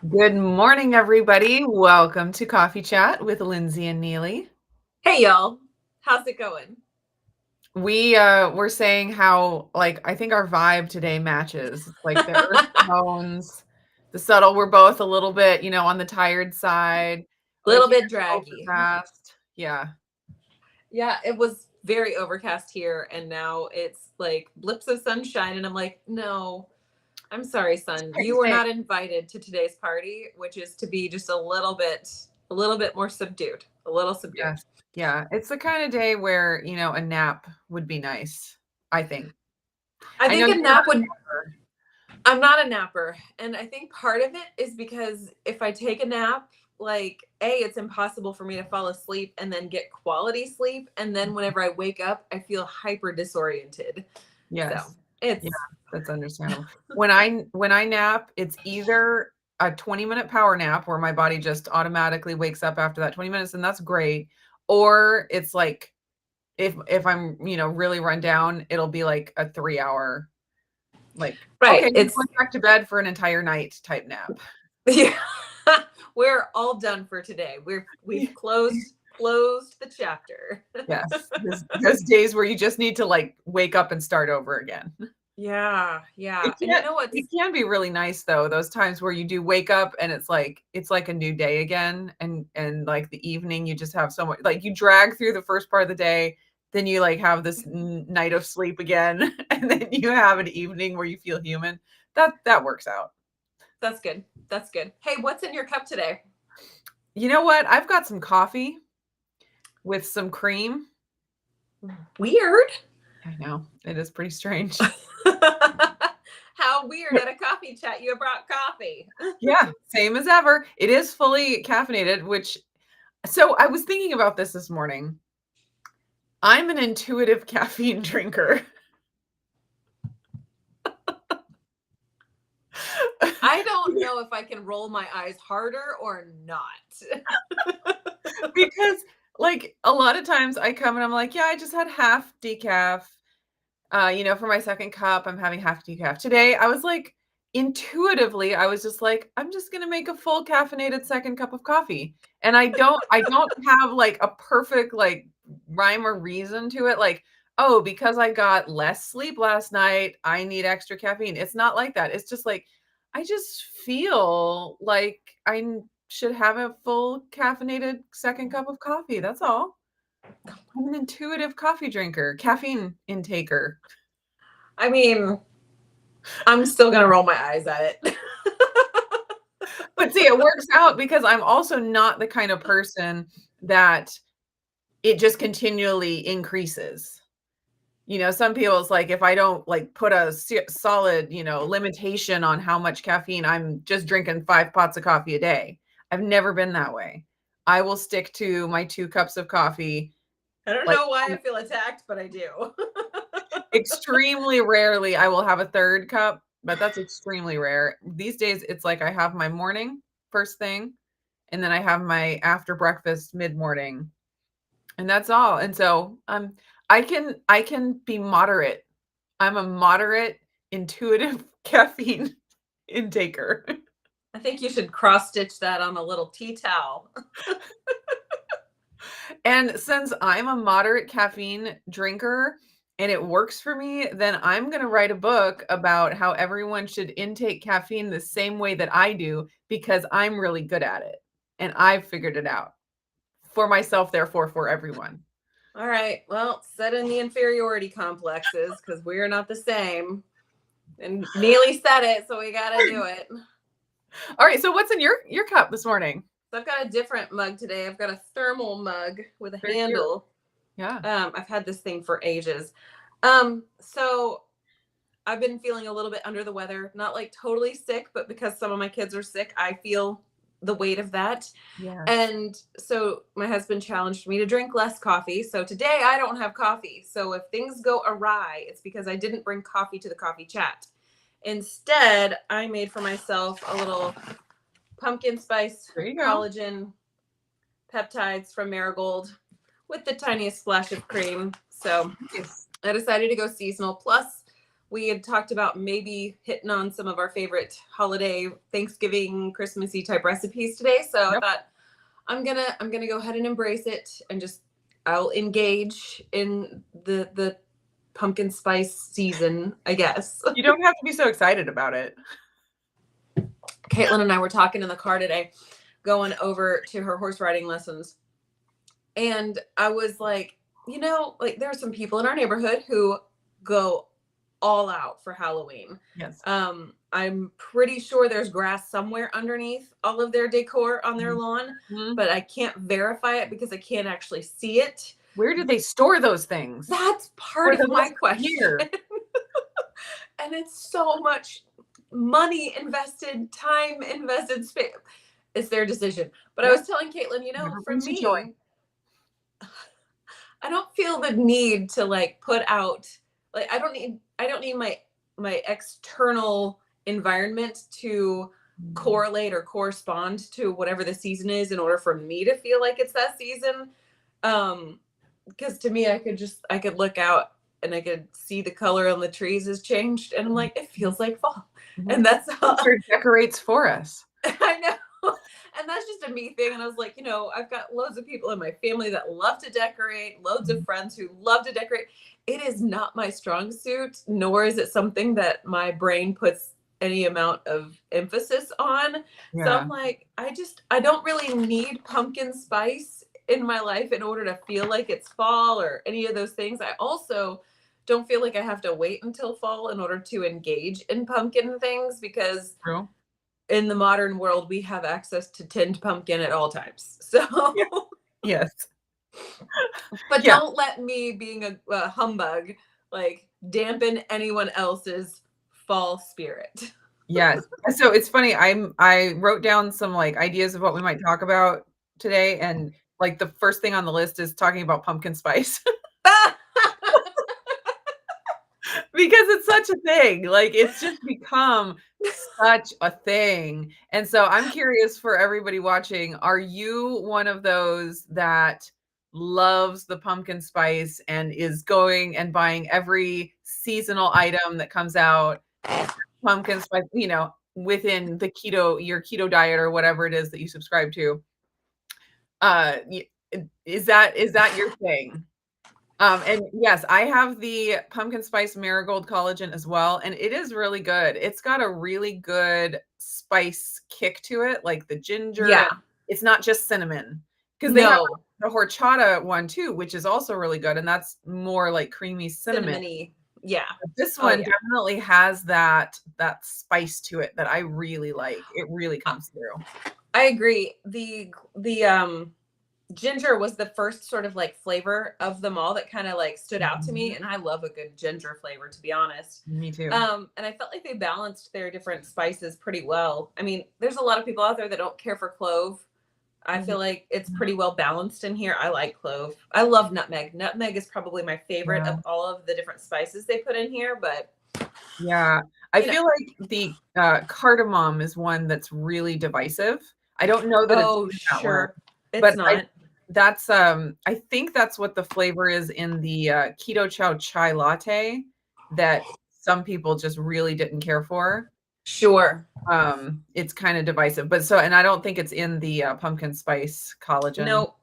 Good morning, everybody. Welcome to Coffee Chat with Lindsey and Neely. Hey y'all, how's it going? We're saying how I think our vibe today matches. It's like the earth tones, the subtle. We're both a little bit, on the tired side. A Like little you're bit draggy. overcast. Yeah. Yeah, it was very overcast here, and now it's like blips of sunshine, and I'm like, no, I'm sorry, son, you were Same. not invited to today's party, which is to be just a little bit more subdued, a little subdued. Yes. Yeah. It's the kind of day where, a nap would be nice, I think. I I know think a you're not nap a would. napper. I'm not a napper, and I think part of it is because if I take a nap, like it's impossible for me to fall asleep and then get quality sleep, and then whenever I wake up, I feel hyper disoriented. So Yes. Yeah, it's that's understandable. When I nap, it's either a 20-minute power nap where my body just automatically wakes up after that 20 minutes, and that's great. Or it's like if I'm, really run down, it'll be like a 3-hour, like, okay, right. you're going back to bed for an entire night type nap. Yeah, we're all done for today. We've closed the chapter. Yes. Those days where you just need to like wake up and start over again. Yeah, It yeah. And you can know it what's can be really nice though, those times where you do wake up and it's like a new day again, and like the evening you just have so much like you drag through the first part of the day, then you like have this night of sleep again, and then you have an evening where you feel human. That works out. that's good. That's good. Hey, what's in your cup today? You know what? I've got some coffee with some cream. Weird. I know, it is pretty strange. How weird at a coffee chat you brought coffee. Yeah, same as ever. It is fully caffeinated, which so I was thinking about this morning. I'm an intuitive caffeine drinker. I don't know if I can roll my eyes harder or not. Because, like, a lot of times I come and I'm like, "Yeah, I just had half decaf." For my second cup, I'm having half decaf. Today, I was like, intuitively, I was just like, "I'm just gonna make a full caffeinated second cup of coffee." And I don't have, like, a perfect, like, rhyme or reason to it, like, "Oh, because I got less sleep last night, I need extra caffeine." It's not like that. It's just like, I just feel like should have a full caffeinated second cup of coffee, that's all. I'm an intuitive coffee drinker, caffeine intaker. I mean, I'm still gonna roll my eyes at it. But see, it works out because I'm also not the kind of person that it just continually increases. Some people it's like if I don't like put a solid, limitation on how much caffeine, I'm just drinking 5 pots of coffee a day. I've never been that way. I will stick to my 2 cups of coffee. I don't Like know why I feel attacked, but I do. extremely rarely I will have a 3rd cup, but that's extremely rare. These days, it's like I have my morning first thing, and then I have my after breakfast mid-morning, and that's all. And so, I can be moderate. I'm a moderate, intuitive caffeine intaker. I think you should cross stitch that on a little tea towel. And since I'm a moderate caffeine drinker and it works for me, then I'm going to write a book about how everyone should intake caffeine the same way that I do because I'm really good at it. And I've figured it out for myself, therefore, for everyone. All right. Well, set in the inferiority complexes because we're not the same. And Neely said it, so we got to do it. All right. So, what's in your cup this morning? So I've got a different mug today. I've got a thermal mug with a Very cute. handle. Yeah. I've had this thing for ages. So I've been feeling a little bit under the weather, not like totally sick, but because some of my kids are sick, I feel the weight of that. Yes. And so my husband challenged me to drink less coffee. So today I don't have coffee. So if things go awry, it's because I didn't bring coffee to the coffee chat. Instead, I made for myself a little pumpkin spice There you go. collagen peptides from Marigold with the tiniest splash of cream. So Yes. I decided to go seasonal. Plus, we had talked about maybe hitting on some of our favorite holiday Thanksgiving, Christmassy type recipes today. So I Yep. thought I'm gonna go ahead and embrace it and just I'll engage in the pumpkin spice season, I guess. You don't have to be so excited about it. Caitlin and I were talking in the car today, going over to her horse riding lessons. And I was like, like there are some people in our neighborhood who go all out for Halloween. Yes. I'm pretty sure there's grass somewhere underneath all of their decor on their lawn, Mhm. but I can't verify it because I can't actually see it. Where do they store those things? That's For part the of my most part question. here. And it's so much money invested, time invested, space. It's their decision. But I Yeah. was telling Caitlin, Whatever for brings you joy. me, I don't feel the need to like put out like I don't need my external environment to correlate or correspond to whatever the season is in order for me to feel like it's that season. Because to me I could look out and I could see the color on the trees has changed and I'm like, it feels like fall. Mhm. And that's how Nature decorates for us. I know. And that's just a me thing. And I was like, I've got loads of people in my family that love to decorate, loads of friends who love to decorate. It is not my strong suit, nor is it something that my brain puts any amount of emphasis on. So Yeah. I'm like, I don't really need pumpkin spice in my life in order to feel like it's fall or any of those things. I also don't feel like I have to wait until fall in order to engage in pumpkin things because True. in the modern world, we have access to tinned pumpkin at all times. So, Yeah. Yes. but Yeah. don't let me being a humbug like dampen anyone else's fall spirit. Yes. So it's funny, I wrote down some, like, ideas of what we might talk about today, and, like, the first thing on the list is talking about pumpkin spice because it's such a thing, like, it's just become such a thing, and so I'm curious for everybody watching, are you one of those that loves the pumpkin spice and is going and buying every seasonal item that comes out pumpkin spice, within the your keto diet or whatever it is that you subscribe to. Y is that your thing? And yes, I have the pumpkin spice marigold collagen as well, and it is really good. It's got a really good spice kick to it, like the ginger, Yeah. and it's not just cinnamon, because they have No. the horchata one too, which is also really good, and that's more like creamy cinnamon. Cinnamony. Yeah. This Oh one yeah. definitely has that spice to it that I really like. It really comes through. I agree. The ginger was the first sort of like flavor of them all that kind of like stood out to me. Mhm. And I love a good ginger flavor, to be honest. Me too. And I felt like they balanced their different spices pretty well. I mean, there's a lot of people out there that don't care for clove. I Mhm. feel like it's pretty well balanced in here. I like clove. I love nutmeg. Nutmeg is probably my favorite Yeah. of all of the different spices they put in here, but Yeah. I you know, feel like the, cardamom is one that's really divisive. I don't know that it's oh, in that one, sure. It's but not. I think that's what the flavor is in the, KetoChow chai latte that some people just really didn't care for. Sure. It's kinda divisive, but and I don't think it's in the, pumpkin spice collagen. No,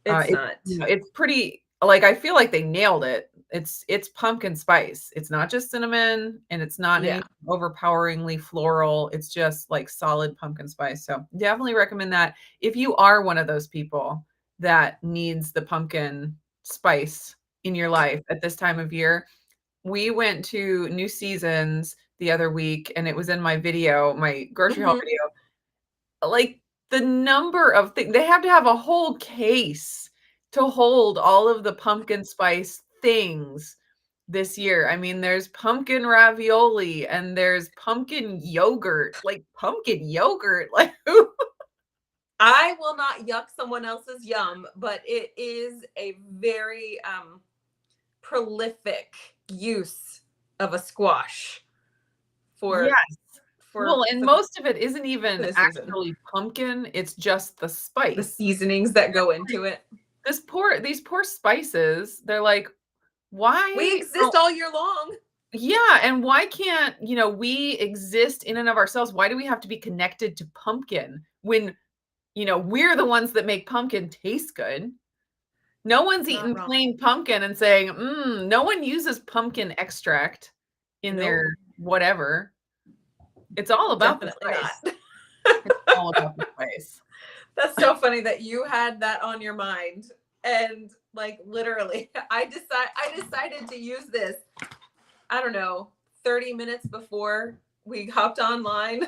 it's It's, not. it's pretty, like, I feel like they nailed it. It's pumpkin spice. It's not just cinnamon, and it's not Yeah. any overpoweringly floral. It's just, like, solid pumpkin spice, so definitely recommend that. If you are one of those people that needs the pumpkin spice in your life at this time of year, we went to New Seasons the other week, and it was in my video, my grocery haul Hmm. video. Like, the number of things they have to have a whole case to hold all of the pumpkin spice things this year. I mean, there's pumpkin ravioli and there's pumpkin yogurt, like, who. I will not yuck someone else's yum, but it is a very prolific use of a squash for Yes. for Well, and for, most of it isn't for even this season. actually pumpkin, it's just the The spice. seasonings that go into it. These poor spices, they're like, We "Why exist don't all year long. Yeah, and why can't, we exist in and of ourselves? Why do we have to be connected to pumpkin when, we're the ones that make pumpkin taste good? No one's Not eating wrong. plain pumpkin and saying, no one uses pumpkin extract in Nope. their whatever. It's all about the Definitely spice. not. It's all about the spice. That's so funny that you had that on your mind. And like literally, I decided to use this, I don't know, 30 minutes before we hopped online.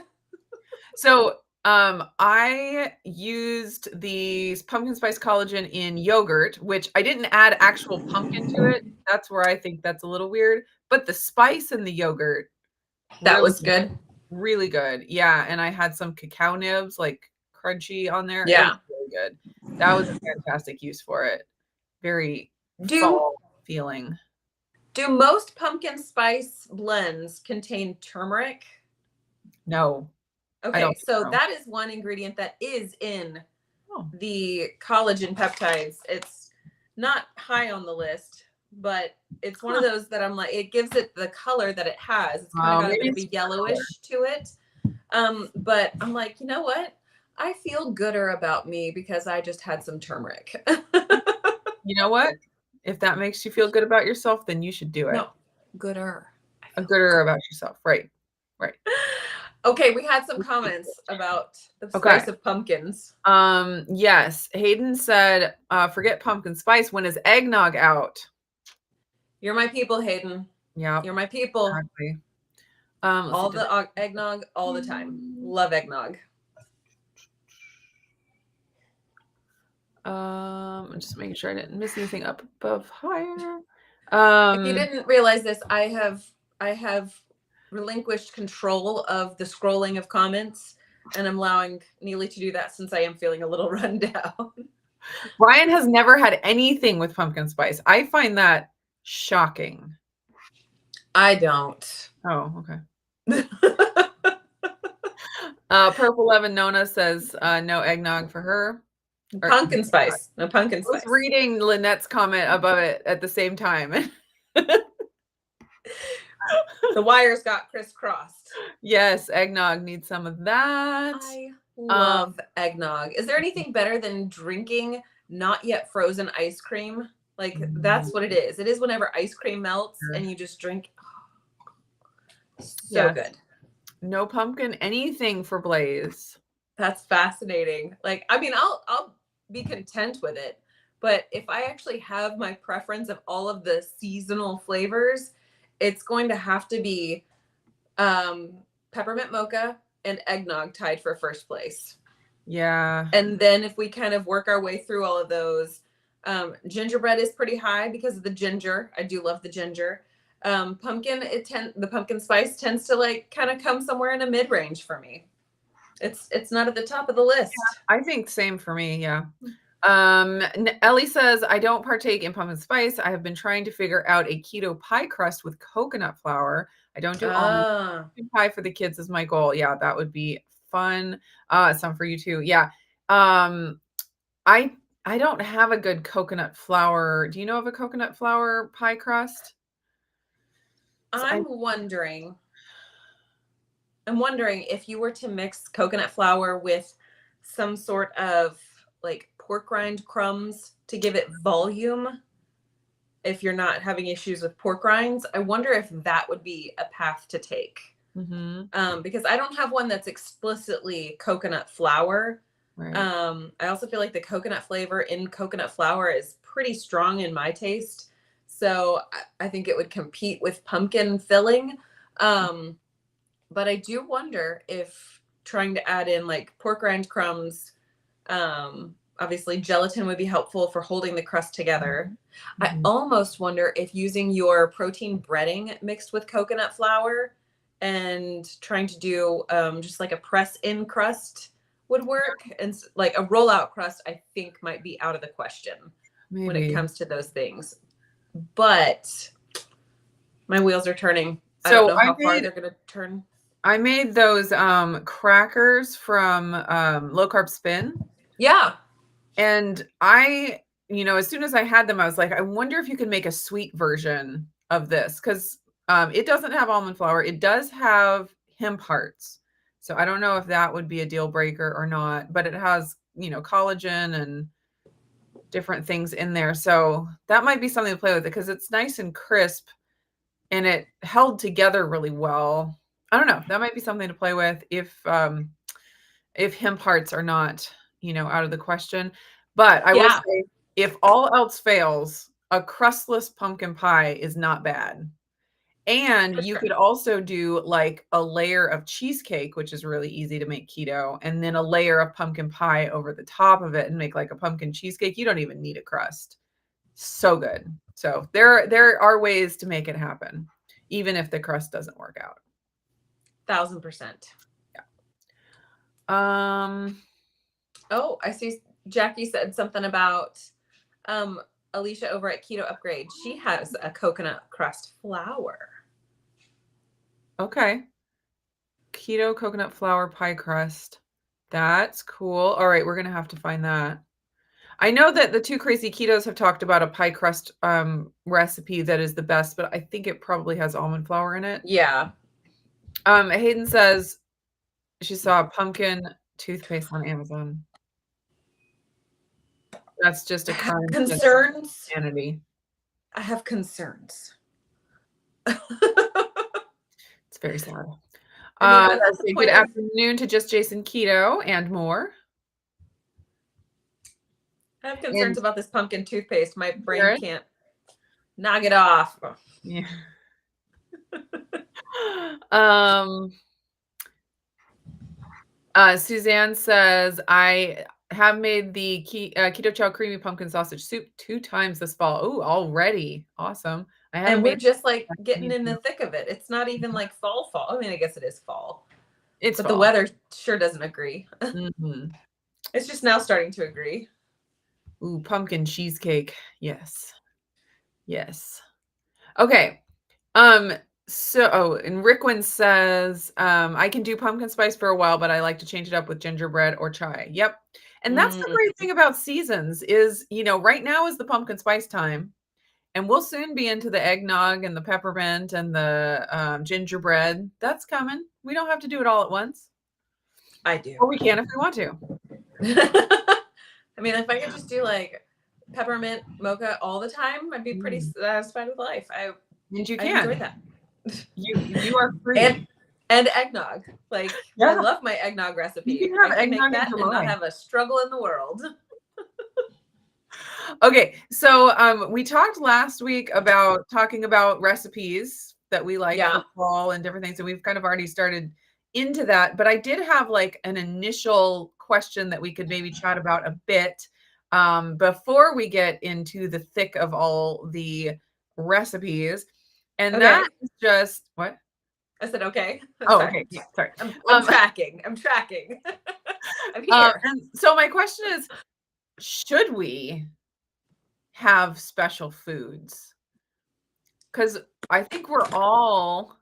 So, I used the pumpkin spice collagen in yogurt, which I didn't add actual pumpkin to it. That's where I think that's a little weird, but the spice in the yogurt, That really was good. really good. Yeah, and I had some cacao nibs, like, crunchy on there. It was Yeah. really good. That was a fantastic use for it. Very Do fall feeling. do most pumpkin spice blends contain turmeric? No, I Okay, don't think so so. that is one ingredient that is in Oh, the collagen peptides. It's not high on the list, but it's one of huh. those that I'm like, it gives it the color that it has. It's kind of got a Maybe bit of it's a for color. yellowish to it. But I'm like, you know what? I feel gooder about me because I just had some turmeric. You know what? If that makes you feel good about yourself, then you should do it. No, gooder. I A feel gooder good. about yourself. Right. Right. Okay, we had some comments about the Okay. spice of pumpkins. Yes. Hayden said, forget pumpkin spice. When is eggnog out? You're my people, Hayden. Yeah, You're my people. exactly. Let's see. All the eggnog, all the time. Love eggnog. I'm just making sure I didn't miss anything up above higher. If you didn't realize this, I have relinquished control of the scrolling of comments, and I'm allowing Neely to do that since I am feeling a little run down. Ryan has never had anything with pumpkin spice. I find that shocking. I don't. Oh, okay. Purple Eleven Nona says no eggnog for her. Or, Pumpkin spice. No pumpkin I was spice. reading Lynette's comment above it at the same time. The wires got crisscrossed. Yes, eggnog needs some of that. I love eggnog. Is there anything better than drinking not yet frozen ice cream? Like that's what it is. It is whenever ice cream melts and you just drink. So Yes. good. No pumpkin, anything for Blaze. That's fascinating. Like, I mean, I'll be content with it, but if I actually have my preference of all of the seasonal flavors, it's going to have to be peppermint mocha and eggnog tied for first place. Yeah. And then if we kind of work our way through all of those, gingerbread is pretty high because of the ginger. I do love the ginger. Pumpkin, the pumpkin spice tends to like kind of come somewhere in a mid range for me. It's not at the top of the list. Yeah, I think same for me. Yeah. Ellie says, I don't partake in pumpkin spice. I have been trying to figure out a keto pie crust with coconut flour. I don't do almond pie for the kids is my goal. Yeah, that would be fun. Some for you too. Yeah. I don't have a good coconut flour. Do you know of a coconut flour pie crust? I'm wondering if you were to mix coconut flour with some sort of like pork rind crumbs to give it volume, if you're not having issues with pork rinds, I wonder if that would be a path to take. Because I don't have one that's explicitly coconut flour. Right. I also feel like the coconut flavor in coconut flour is pretty strong in my taste. So I think it would compete with pumpkin filling. But I do wonder if trying to add in like pork rind crumbs, obviously gelatin would be helpful for holding the crust together. I almost wonder if using your protein breading mixed with coconut flour and trying to do just like a press in crust would work. And like a rollout crust, I think might be out of the question when it comes to those things. But my wheels are turning. So I don't know how far they're going to turn. I made those crackers from Low Carb Spin. Yeah. And I, as soon as I had them, I was like, I wonder if you can make a sweet version of this. Because It doesn't have almond flour. It does have hemp hearts. So I don't know if that would be a deal breaker or not, but it has, collagen and different things in there. So that might be something to play with because it's nice and crisp and it held together really well. I don't know. That might be something to play with if hemp hearts are not, out of the question. But I will Yeah, say, if all else fails, a crustless pumpkin pie is not bad. And for you sure. could also do like a layer of cheesecake, which is really easy to make keto, and then a layer of pumpkin pie over the top of it and make like a pumpkin cheesecake. You don't even need a crust. So good. So there are ways to make it happen, even if the crust doesn't work out. 1000%. Um, Oh, I see Jackie said something about Alicia over at Keto Upgrade. She has a coconut crust flour. okay. Keto coconut flour pie crust. That's cool. All right, we're gonna have to find that. I know that the two crazy ketos have talked about a pie crust recipe that is the best, but I think it probably has almond flour in it. Yeah. Hayden says she saw pumpkin toothpaste on Amazon. That's just I a have crime against concerns. humanity. I have concerns. It's very sad. I mean, that's not the Say good point of. afternoon to Just Jason Keto and more. I have concerns And about this pumpkin toothpaste. My brain Jared, can't knock it off. yeah. um, Suzanne says, I have made the KetoChow creamy pumpkin sausage soup 2 times this fall. Oh, already. Awesome. I haven't And we're made just like I getting need in the to. thick of it. It's not even like fall. I mean, I guess it is fall, It's but the fall. weather sure doesn't agree. Mhm. It's just now starting to agree. Ooh, pumpkin cheesecake. Yes. Yes. Okay. Um, and Rickwin says, I can do pumpkin spice for a while, but I like to change it up with gingerbread or chai. Yep. And that's the Mm. great thing about seasons is, right now is the pumpkin spice time, and we'll soon be into the eggnog and the peppermint and the gingerbread. That's coming. We don't have to do it all at once, I do. or we can if we want to. I mean, if I could just do like peppermint mocha all the time, I'd be pretty satisfied with life. And you I enjoy can. that. You are free. And eggnog. Like I Yeah. love my eggnog You recipe. can I have can make eggnog in that and not July. have a struggle in the world. Okay, so we talked last week about talking about recipes that we like Yeah. for fall and different things, and we've kind of already started into that. But I did have like an initial question that we could maybe chat about a bit before we get into the thick of all the recipes, and that Okay. is just what? I said okay. Oh, Sorry. okay, yeah, sorry. I'm tracking. I'm tracking. I'm here. And so my question is, should we have special foods? Because I think we're all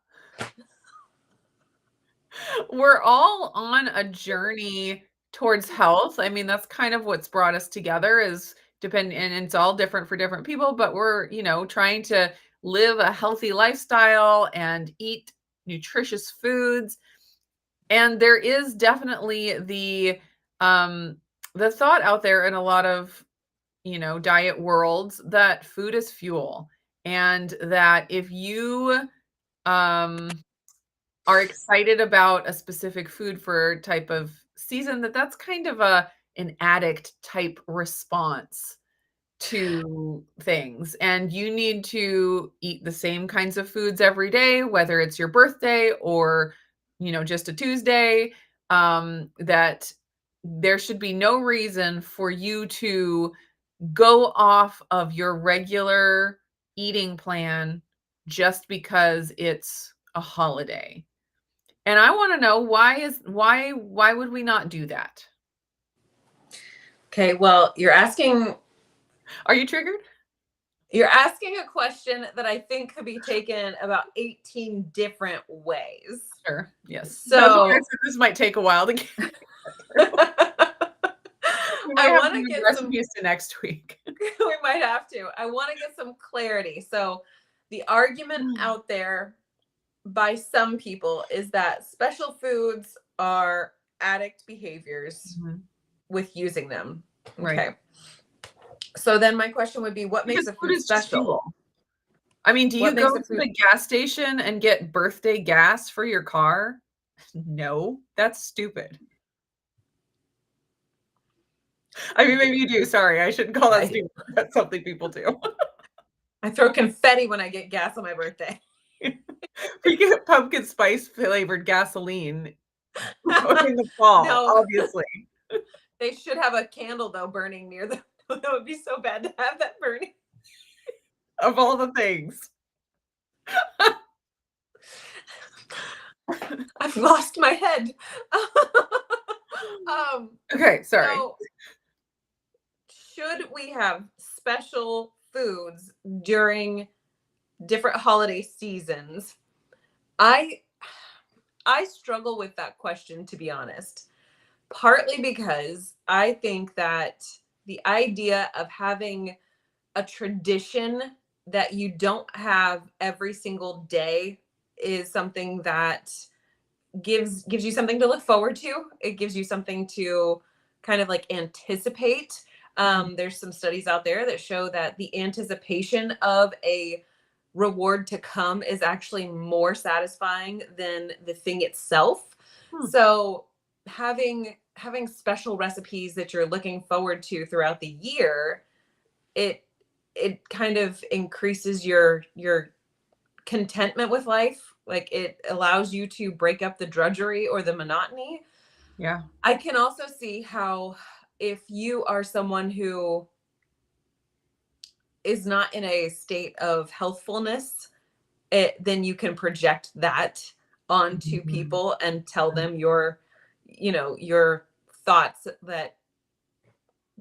on a journey towards health. I mean, that's kind of what's brought us together is and it's all different for different people, but we're, trying to live a healthy lifestyle and eat nutritious foods. And there is definitely the thought out there in a lot of, diet worlds that food is fuel, and that if you um are excited about a specific food for type of season, that's kind of an addict type response to things, and you need to eat the same kinds of foods every day, whether it's your birthday or just a Tuesday. That there should be no reason for you to go off of your regular eating plan just because it's a holiday. And I want to know why would we not do that? Okay, well, you're asking Are you triggered? a question that I think could be taken about 18 different ways. Sure. Yes. That's why I So said this might take a while to get. We might I have want to to move get some recipes to next week. we might have to. I want to get some clarity. So the argument out there by some people is that special foods are addict behaviors Mhm. with using them. Right. Okay. So then my question would be, what makes Because a food food is just special? fuel. I mean, do you What go makes a to food the gas station and get birthday gas for your car? No, that's stupid. I mean, maybe you do. Sorry, I shouldn't call that I, stupid. That's something people do. I throw confetti when I get gas on my birthday. We get pumpkin spice flavored gasoline in the fall, No, obviously, they should have a candle though burning near them. That would be so bad to have that burning. of all the things. I've lost my head. Okay, sorry. So should we have special foods during different holiday seasons? I I struggle with that question, to be honest. Partly because I think that the idea of having a tradition that you don't have every single day is something that gives you something to look forward to. It gives you something to kind of like anticipate. Mhm. There's some studies out there that show that the anticipation of a reward to come is actually more satisfying than the thing itself. Hmm, So having special recipes that you're looking forward to throughout the year, it it kind of increases your contentment with life. Like it allows you to break up the drudgery or the monotony. yeah. I can also see how if you are someone who is not in a state of healthfulness, then you can project that onto Mhm. people and tell them your thoughts that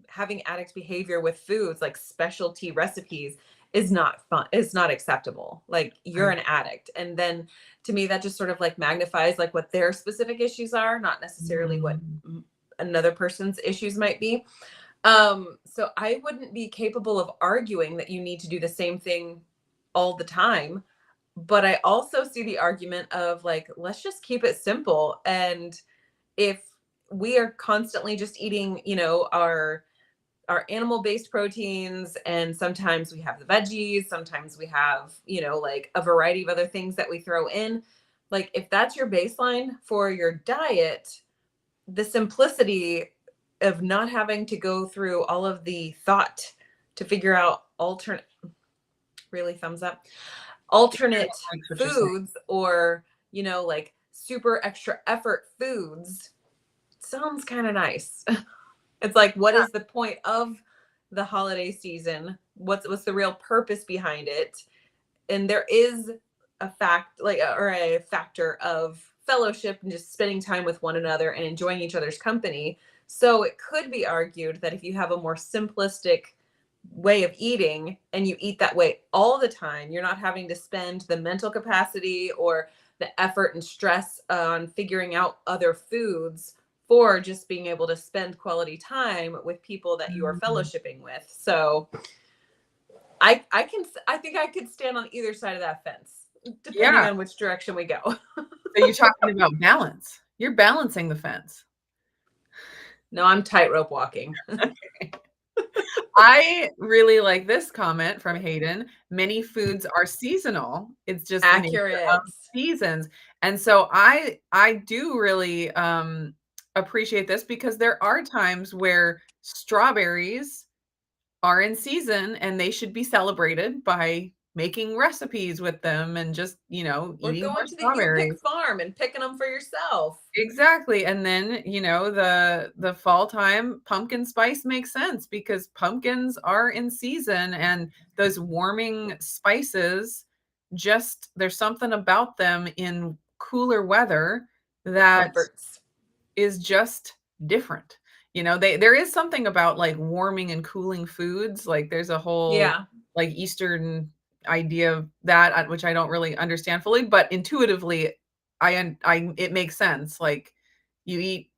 having addict behavior with foods like specialty recipes is not fun, is not acceptable. Like you're Right. an addict, and then to me that just sort of like magnifies like what their specific issues are, not necessarily what Mhm. another person's issues might be. So I wouldn't be capable of arguing that you need to do the same thing all the time, but I also see the argument of like, let's just keep it simple. And if we are constantly just eating, our animal based proteins, and sometimes we have the veggies, sometimes we have, like a variety of other things that we throw in. Like if that's your baseline for your diet, the simplicity of not having to go through all of the thought to figure out alternate, really thumbs up, alternate That's what you're saying. foods, or like super extra effort foods sounds kind of nice. It's like, what is the point of the holiday season? What's the real purpose behind it? And there is a fact, like, or a factor of fellowship and just spending time with one another and enjoying each other's company. So it could be argued that if you have a more simplistic way of eating and you eat that way all the time, you're not having to spend the mental capacity or the effort and stress on figuring out other foods for just being able to spend quality time with people that you are Mhm. fellowshipping with. So I think I could stand on either side of that fence depending Yeah. on which direction we go. So you're talking about balance. You're balancing the fence. No, I'm tightrope walking. I really like this comment from Hayden. Many foods are seasonal. It's just the nature of Accurate. seasons. And so I do really appreciate this because there are times where strawberries are in season and they should be celebrated by making recipes with them and just, Or eating more going to the You Pick strawberries. farm and picking them for yourself. Exactly, and then, the fall time, pumpkin spice makes sense because pumpkins are in season, and those warming spices, just there's something about them in cooler weather It that comforts. is just different. There is something about, like, warming and cooling foods, like, there's a whole, Yeah. like, Eastern idea of that, which I don't really understand fully, but intuitively, it makes sense, like, you eat,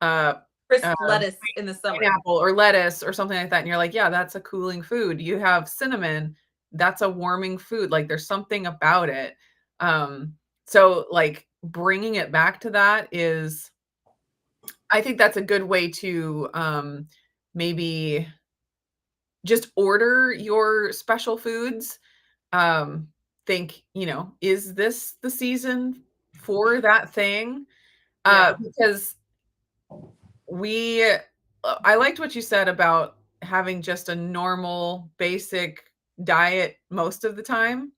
uh, Crisp uh, lettuce in the summer. pineapple or lettuce or something like that, and you're like, "Yeah, that's a cooling food." You have cinnamon, that's a warming food, like, there's something about it. Um, So, like, bringing it back to that is I think that's a good way to, maybe just order your special foods. Um, think, is this the season for that thing? Yeah. Because we I liked what you said about having just a normal, basic diet most of the time,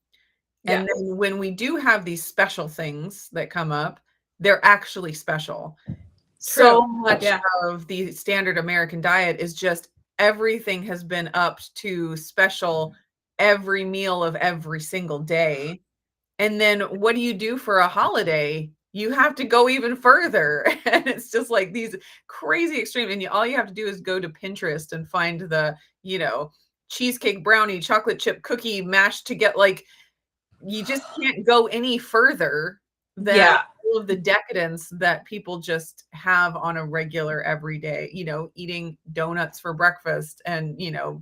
Yeah. and then when we do have these special things that come up, they're actually special. True. So much Yeah. of the standard American diet is just everything has been upped to special every meal of every single day. And then what do you do for a holiday? You have to go even further. And it's just like these crazy extreme. And all you have to do is go to Pinterest and find the, you know, cheesecake brownie, chocolate chip cookie mashed to get like, you just can't go any further than Yeah. all of the decadence that people just have on a regular everyday, eating donuts for breakfast and,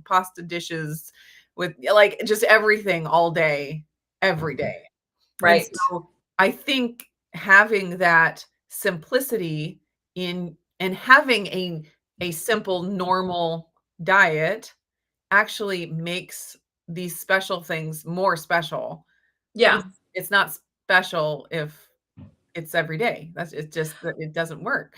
pasta dishes with like just everything all day, every day. And Right. so I think having that simplicity in and having a simple normal diet actually makes these special things more special Yeah. because it's not special if it's every day. It's just that it doesn't work.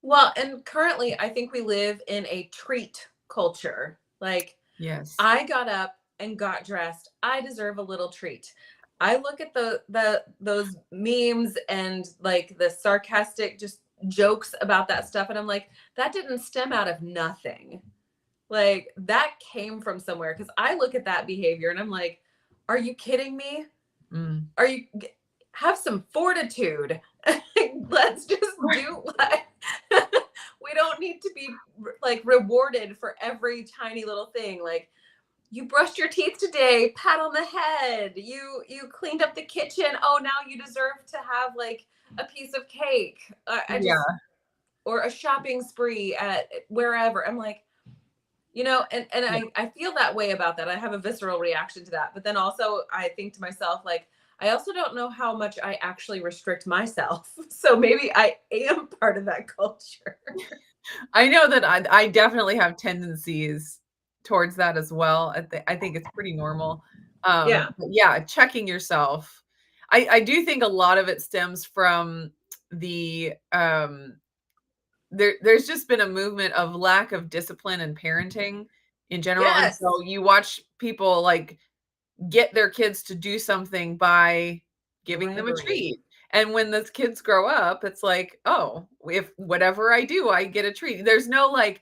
Well, and currently I think we live in a treat culture. Like, Yes. I got up and got dressed. I deserve a little treat. I look at the those memes and like the sarcastic just jokes about that stuff and I'm like, that didn't stem out of nothing. Like that came from somewhere because I look at that behavior and I'm like, are you kidding me? Mm. Are you have some fortitude? Let's just do like we don't need to be like rewarded for every tiny little thing. Like you brushed your teeth today, pat on the head. You cleaned up the kitchen. Oh, now you deserve to have like a piece of cake. I just Yeah. or a shopping spree at wherever. I'm like, and Yeah. I feel that way about that. I have a visceral reaction to that. But then also I think to myself, like, I also don't know how much I actually restrict myself. So maybe I am part of that culture. I know that I definitely have tendencies towards that as well. I think it's pretty normal. Yeah. But yeah, checking yourself. I do think a lot of it stems from the there's just been a movement of lack of discipline and parenting in general. And Yes. so you watch people like get their kids to do something by giving them a Bribery. treat. And when those kids grow up, it's like, oh, if whatever I do, I get a treat. There's no like,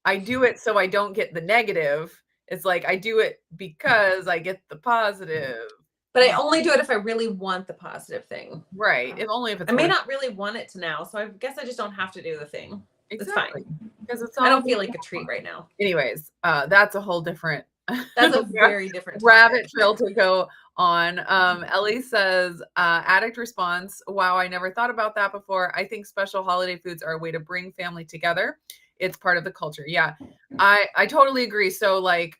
I do it so I don't get the negative. It's like I do it because I get the positive. But I only do it if I really want the positive thing. Right. If only if I it's may worth not really want it to now, so I guess I just don't have to do the thing. It's exactly. fine. Because it's I all don't feel like a treat right now. anyways, that's a whole different That's a very different rabbit topic. trail to go on. Ellie says, addict response, wow, I never thought about that before. I think special holiday foods are a way to bring family together. It's part of the culture. Yeah, I totally agree. So like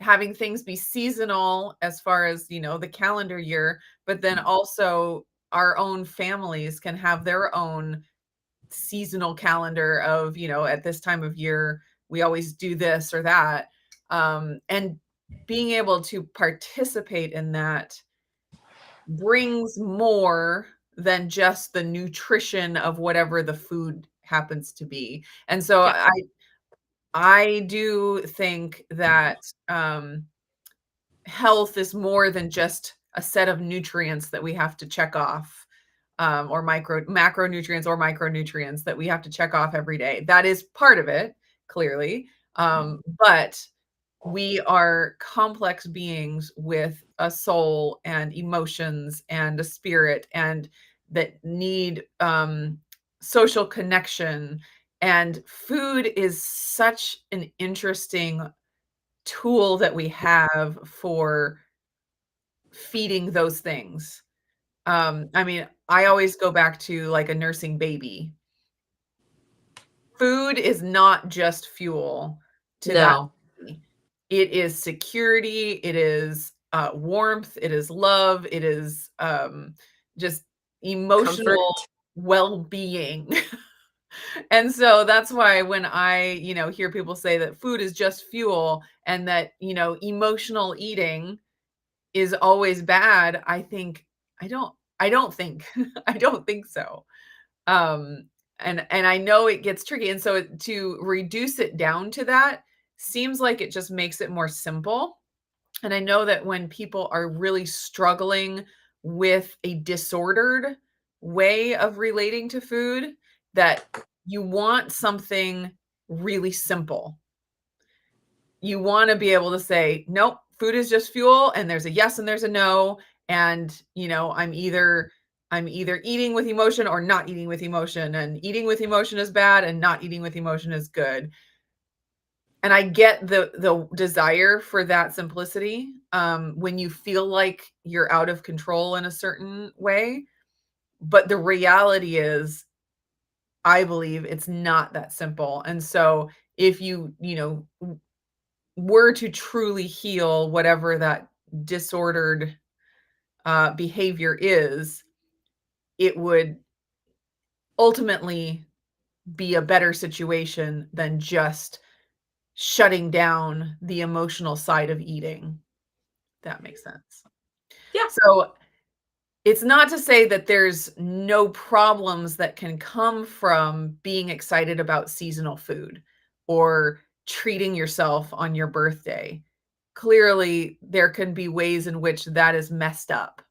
having things be seasonal as far as, the calendar year, but then also our own families can have their own seasonal calendar of, at this time of year, we always do this or that. And being able to participate in that brings more than just the nutrition of whatever the food happens to be. And so Yeah. I do think that health is more than just a set of nutrients that we have to check off, or macronutrients or micronutrients that we have to check off every day. That is part of it, clearly. But we are complex beings with a soul and emotions and a spirit and that need social connection. And food is such an interesting tool that we have for feeding those things. I mean, I always go back to like a nursing baby. Food is not just fuel to that No. baby. It is security, it is warmth, it is love, it is just Comfort. emotional well-being. And so that's why when I, hear people say that food is just fuel and that, emotional eating is always bad, I don't think I don't think so. Um, and I know it gets tricky. And so to reduce it down to that seems like it just makes it more simple. And I know that when people are really struggling with a disordered way of relating to food, that you want something really simple. You want to be able to say, nope, food is just fuel, and there's a yes and there's a no. And, I'm either eating with emotion or not eating with emotion. And eating with emotion is bad and not eating with emotion is good. And I get the desire for that simplicity, when you feel like you're out of control in a certain way, but the reality is, I believe it's not that simple. And so if were to truly heal whatever that disordered behavior is, it would ultimately be a better situation than just shutting down the emotional side of eating. That makes sense. Yeah. So it's not to say that there's no problems that can come from being excited about seasonal food or treating yourself on your birthday. Clearly, there can be ways in which that is messed up.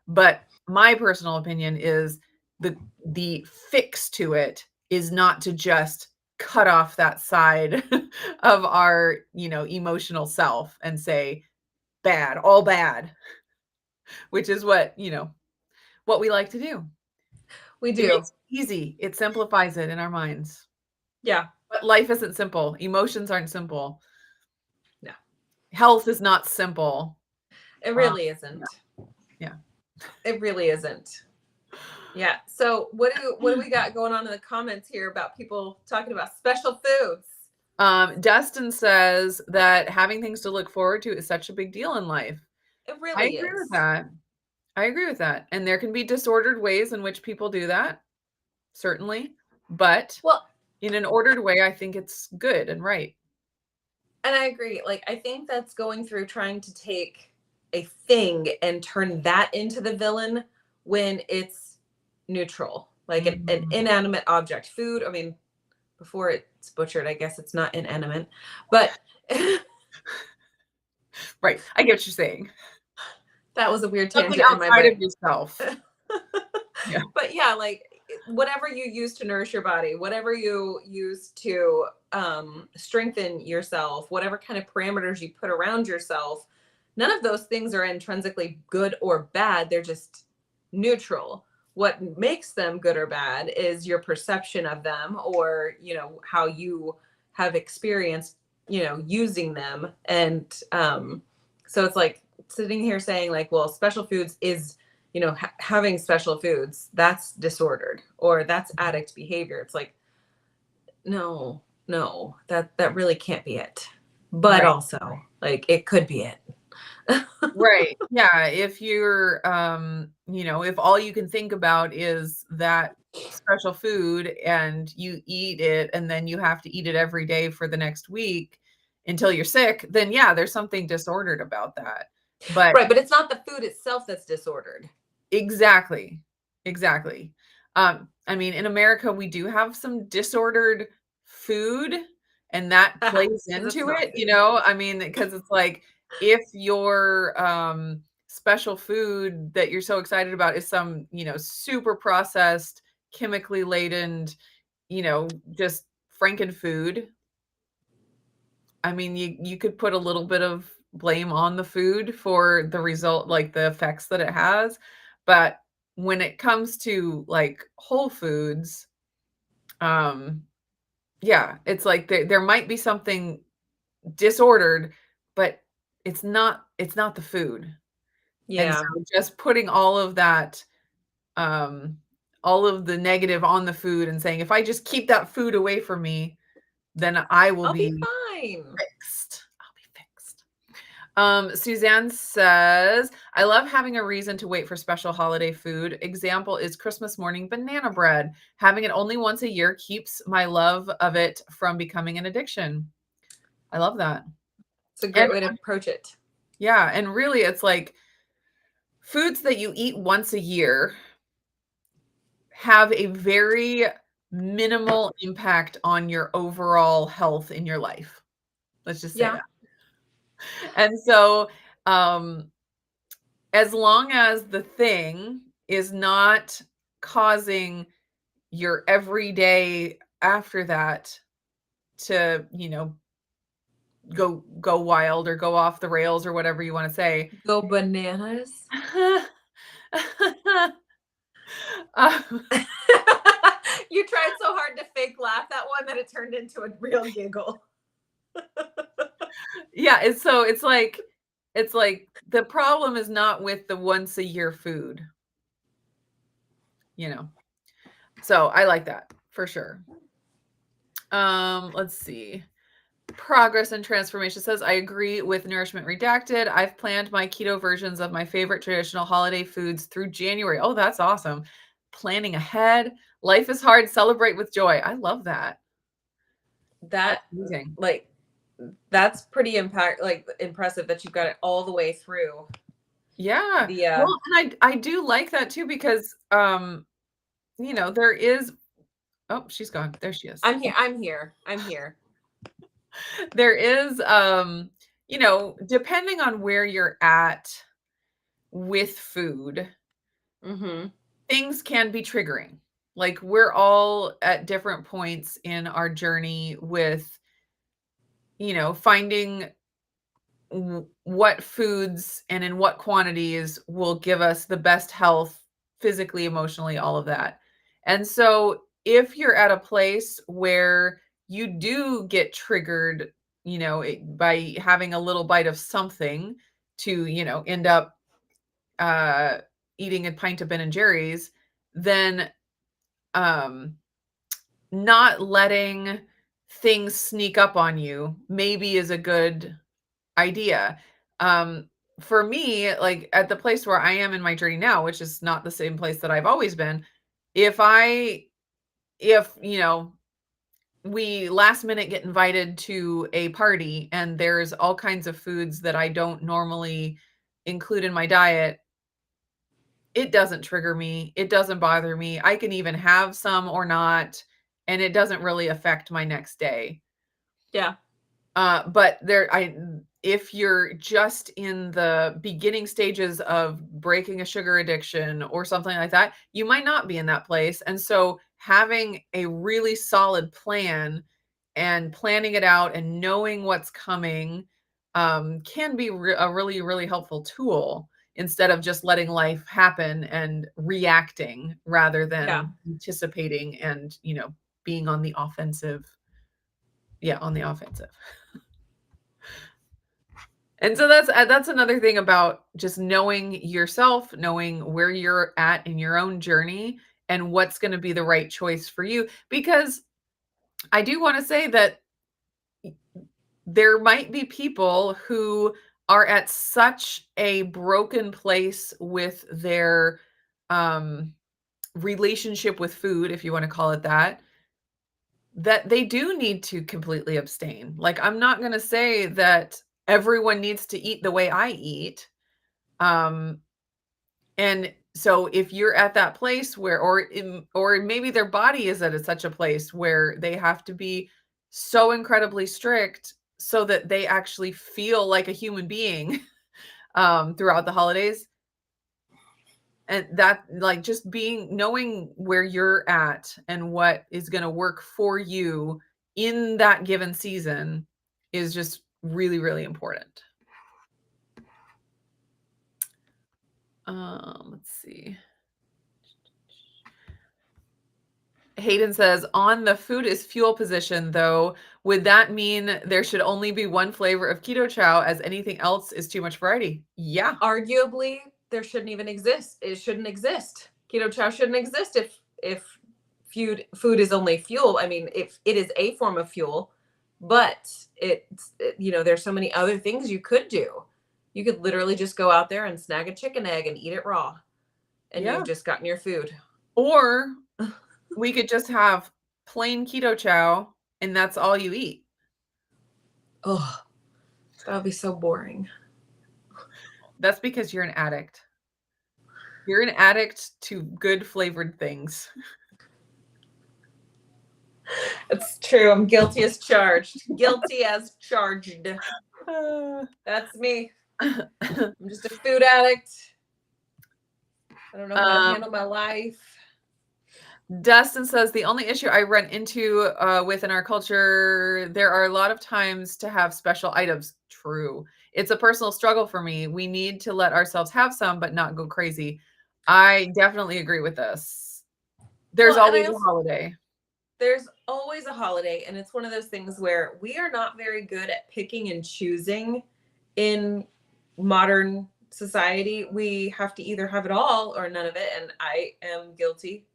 But my personal opinion is the fix to it is not to just cut off that side of our, emotional self and say bad, all bad, which is what we like to do. We It do. makes it easy. It simplifies it in our minds. Yeah. But life isn't simple. Emotions aren't simple. No, Health is not simple. it Uh, really yeah. isn't. Yeah. It really isn't. Yeah. So what do we got going on in the comments here about people talking about special foods? Dustin says that having things to look forward to is such a big deal in life. It I really agree with is. that. I agree with that. And there can be disordered ways in which people do that, certainly. But Well, in an ordered way, I think it's good and right. and I agree. Like, I think that's going through trying to take a thing and turn that into the villain when it's neutral, like an Mhm. inanimate object. Food, I mean, before it's butchered, I guess it's not inanimate, but Right. I get what you're saying. that was a weird Something tangent in my outside brain. of yourself. Yeah. But yeah, like whatever you use to nourish your body, whatever you use to strengthen yourself, whatever kind of parameters you put around yourself, none of those things are intrinsically good or bad. They're just neutral. What makes them good or bad is your perception of them, or how you have experienced using them. And so it's like sitting here saying like, well, special foods is having special foods, that's disordered or that's addict behavior. It's like, no, no, that really can't be it. But Right. also, like, it could be it. Right. Yeah. If you're, if all you can think about is that special food and you eat it and then you have to eat it every day for the next week until you're sick, then yeah, there's something disordered about that. But Right, but it's not the food itself that's disordered. exactly. Exactly. I mean, in America, we do have some disordered food, and that Because plays it's into not it, food. I mean, because it's like if your special food that you're so excited about is some, super processed, chemically laden, just frankenfood. I mean, you could put a little bit of blame on the food for the result, like the effects that it has. But when it comes to like whole foods, um, yeah, it's like there might be something disordered, but it's not the food. And so Yeah. just putting all of that, um, all of the negative on the food and saying, if I just keep that food away from me, then I will I'll be be fine. fixed. I'll be fixed. Suzanne says, I love having a reason to wait for special holiday food. Example is Christmas morning banana bread. Having it only once a year keeps my love of it from becoming an addiction. I love that. It's a And great way to approach it. yeah, and really it's like foods that you eat once a year have a very minimal impact on your overall health in your life. Let's just say Yeah. that. And so, um, as long as the thing is not causing your everyday after that to, go wild or go off the rails or whatever you want to say. Go bananas. Um, You tried so hard to fake laugh that one that it turned into a real giggle. yeah, it's like the problem is not with the once a year food, you know. So I like that for sure. Let's see. Progress and Transformation says, I agree with Nourishment Redacted. I've planned my keto versions of my favorite traditional holiday foods through January. Oh, that's awesome. Planning ahead. Life is hard. Celebrate with joy. I love that. That's That amazing. like that's pretty impressive that you've got it all the way through. Yeah. The Well, and I do like that too because there is oh, she's gone. There she is. I'm here. I'm here. I'm here. There is depending on where you're at with food, Mhm. things can be triggering. Like we're all at different points in our journey with, finding what foods and in what quantities will give us the best health physically, emotionally, all of that. And so if you're at a place where you do get triggered, by having a little bite of something to, end up uh, eating a pint of Ben and Jerry's, then um, not letting things sneak up on you maybe is a good idea. Um, for me, like at the place where I am in my journey now, which is not the same place that I've always been, if I, if, we last minute get invited to a party and there's all kinds of foods that I don't normally include in my diet, it doesn't trigger me. It doesn't bother me. I can even have some or not, and it doesn't really affect my next day. Yeah. But if you're just in the beginning stages of breaking a sugar addiction or something like that, you might not be in that place. And so having a really solid plan and planning it out and knowing what's coming can be a really, really helpful tool instead of just letting life happen and reacting rather Yeah. than anticipating and, being on the offensive. Yeah, on the offensive. And so that's another thing about just knowing yourself, knowing where you're at in your own journey and what's going to be the right choice for you. Because I do want to say that there might be people who are at such a broken place with their relationship with food, if you want to call it that, that they do need to completely abstain. Like, I'm not going to say that everyone needs to eat the way I eat. Um, and so if you're at that place where, or maybe their body is at such a place where they have to be so incredibly strict so that they actually feel like a human being throughout the holidays. And that, like, just knowing where you're at and what is going to work for you in that given season is just really, really important. Let's see. Hayden says, on the food is fuel position, though, would that mean there should only be one flavor of KetoChow as anything else is too much variety? Yeah. Arguably, there shouldn't even exist. It shouldn't exist. KetoChow shouldn't exist if food is only fuel. I mean, if it is a form of fuel, but there's so many other things you could do. You could literally just go out there and snag a chicken egg and eat it raw, and Yeah. you've just gotten your food. Or we could just have plain KetoChow and that's all you eat. Oh, that would be so boring. That's because you're an addict. You're an addict to good flavored things. It's true. I'm guilty as charged. Guilty as charged. That's me. I'm just a food addict. I don't know how to handle my life. Dustin says the only issue I run into within our culture, there are a lot of times to have special items. True. It's a personal struggle for me. We need to let ourselves have some, but not go crazy. I definitely agree with this. There's Well, always a holiday. There's always a holiday, and it's one of those things where we are not very good at picking and choosing in modern society. We have to either have it all or none of it, and I am guilty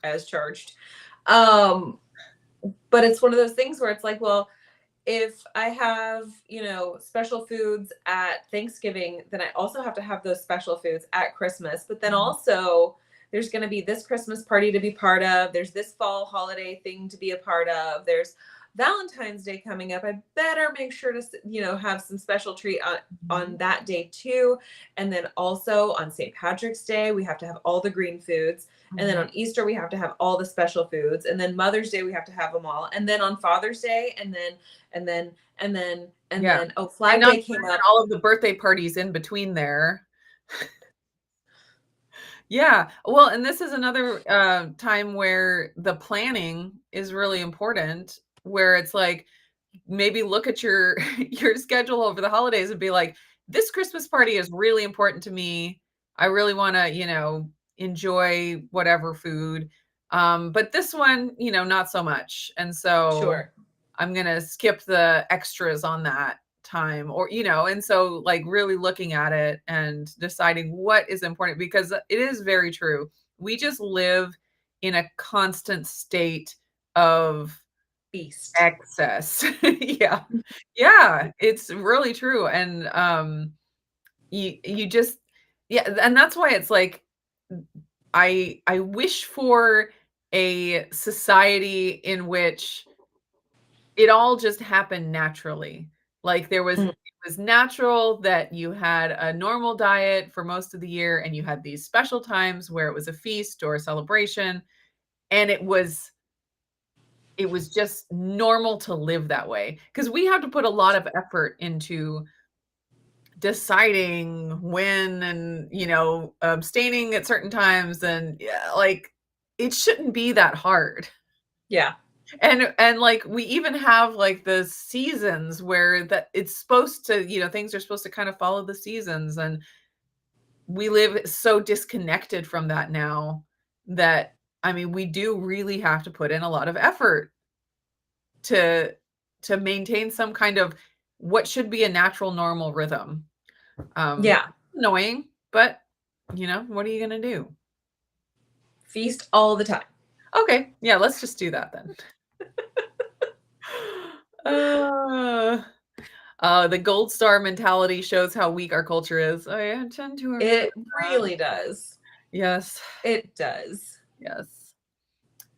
as charged. But it's one of those things where it's like, well, if I have, special foods at Thanksgiving, then I also have to have those special foods at Christmas. But then also, there's going to be this Christmas party to be part of. There's this fall holiday thing to be a part of. There's Valentine's Day coming up. I better make sure to, have some special treat on that day too. And then also on St. Patrick's Day, we have to have all the green foods. And then on Easter, we have to have all the special foods. And then Mother's Day, we have to have them all. And then on Father's Day, and then Flag Day came up. All of the birthday parties in between there. Yeah. Well, and this is another time where the planning is really important, where it's like, maybe look at your your schedule over the holidays and be like, this Christmas party is really important to me. I really want to, enjoy whatever food. But this one, not so much. And so Sure. I'm going to skip the extras on that time or, and so like really looking at it and deciding what is important, because it is very true. We just live in a constant state of Feast. excess. Yeah. Yeah. It's really true. And you just, yeah. And that's why it's like, I wish for a society in which it all just happened naturally. Like it was natural that you had a normal diet for most of the year and you had these special times where it was a feast or a celebration, and it was just normal to live that way, because we have to put a lot of effort into deciding when and abstaining at certain times, and like it shouldn't be that hard. Yeah. And like we even have like the seasons where that it's supposed to, things are supposed to kind of follow the seasons, and we live so disconnected from that now that, I mean, we do really have to put in a lot of effort to maintain some kind of what should be a natural normal rhythm. Yeah. Annoying, but what are you going to do? Feast all the time. Okay. Yeah, let's just do that then. The gold star mentality shows how weak our culture is. I tend to agree. It really does. Yes. It does. Yes.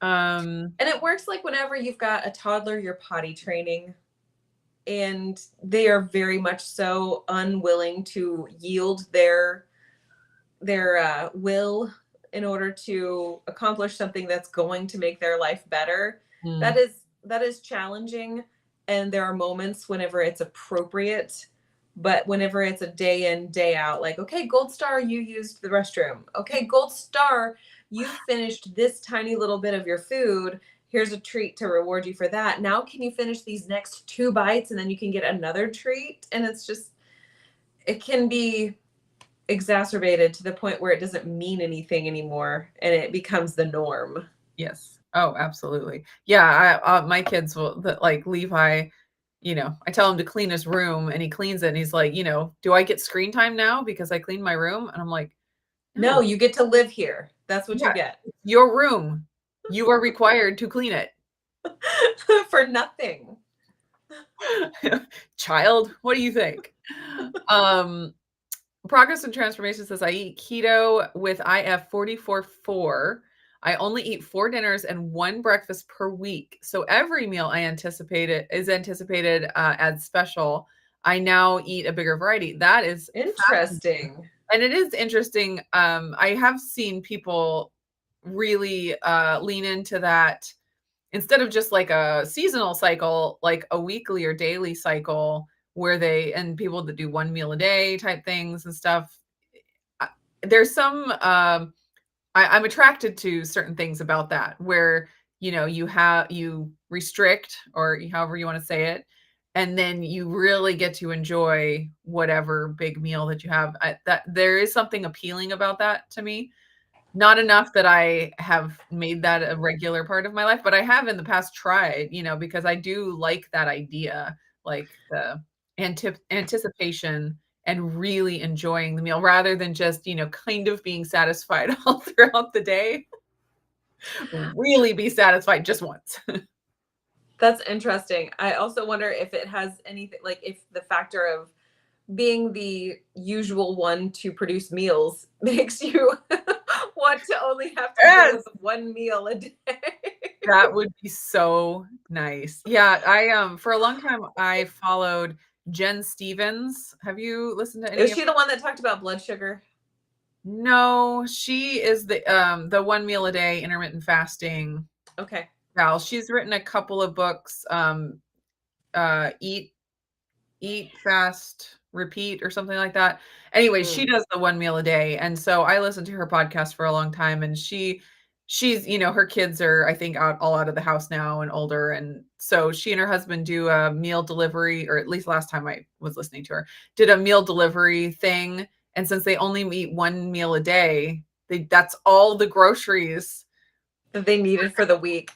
And it works like whenever you've got a toddler you're potty training, and they are very much so unwilling to yield their will in order to accomplish something that's going to make their life better. That is challenging, and there are moments whenever it's appropriate, but whenever it's a day in, day out, like, okay, gold star, you used the restroom. Okay, gold star, you finished this tiny little bit of your food. Here's a treat to reward you for that. Now can you finish these next 2 bites and then you can get another treat? And it's just, it can be exacerbated to the point where it doesn't mean anything anymore and it becomes the norm. Yes. Oh, absolutely. Yeah. My kids will, like Levi, I tell him to clean his room and he cleans it and he's like, do I get screen time now because I cleaned my room? And I'm like, no, you get to live here. That's what you get. Your room. You are required to clean it. For nothing. Child, what do you think? Progress and Transformation says I eat keto with IF 44.4. I only eat 4 dinners and 1 breakfast per week. So every meal I anticipated is anticipated as special. I now eat a bigger variety. That is fascinating. Interesting. And it is interesting. I have seen people really lean into that instead of just like a seasonal cycle, like a weekly or daily cycle where and people that do 1 meal a day type things and stuff. There's some I'm attracted to certain things about that where you restrict or however you want to say it, and then you really get to enjoy whatever big meal that you have. That there is something appealing about that to me. Not enough that I have made that a regular part of my life, but I have in the past tried, because I do like that idea, like the anticipation and really enjoying the meal rather than just, kind of being satisfied all throughout the day. Really be satisfied just once. That's interesting. I also wonder if it has anything, like if the factor of being the usual one to produce meals makes you want to only have to deal Yes, with 1 meal a day. that would be so nice. Yeah, I for a long time I followed Jen Stevens. Have you listened to any Is of she the one that talked about blood sugar? No, she is the 1 meal a day intermittent fasting Okay. gal. She's written a couple of books, Eat, Fast, Repeat, or something like that. Anyway, she Mm. does the 1 meal a day, and so I listened to her podcast for a long time, and she's her kids are, I think, all out of the house now and older, and so she and her husband do a meal delivery, or at least last time I was listening to her, did a meal delivery thing, and since they only eat 1 meal a day, that's all the groceries That they needed for the week.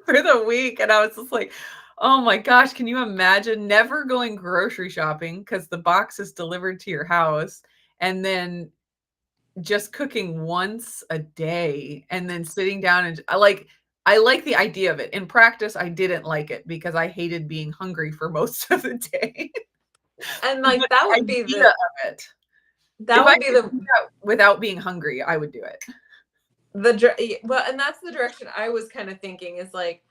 for the week, and I was just like, "Oh my gosh, can you imagine never going grocery shopping because the box is delivered to your house, and then just cooking once a day, and then sitting down and I like the idea of it. In practice, I didn't like it because I hated being hungry for most of the day. And But like that the would be idea of it, if that I would be could do that without being hungry, I would do it. well, and that's the direction I was kind of thinking is like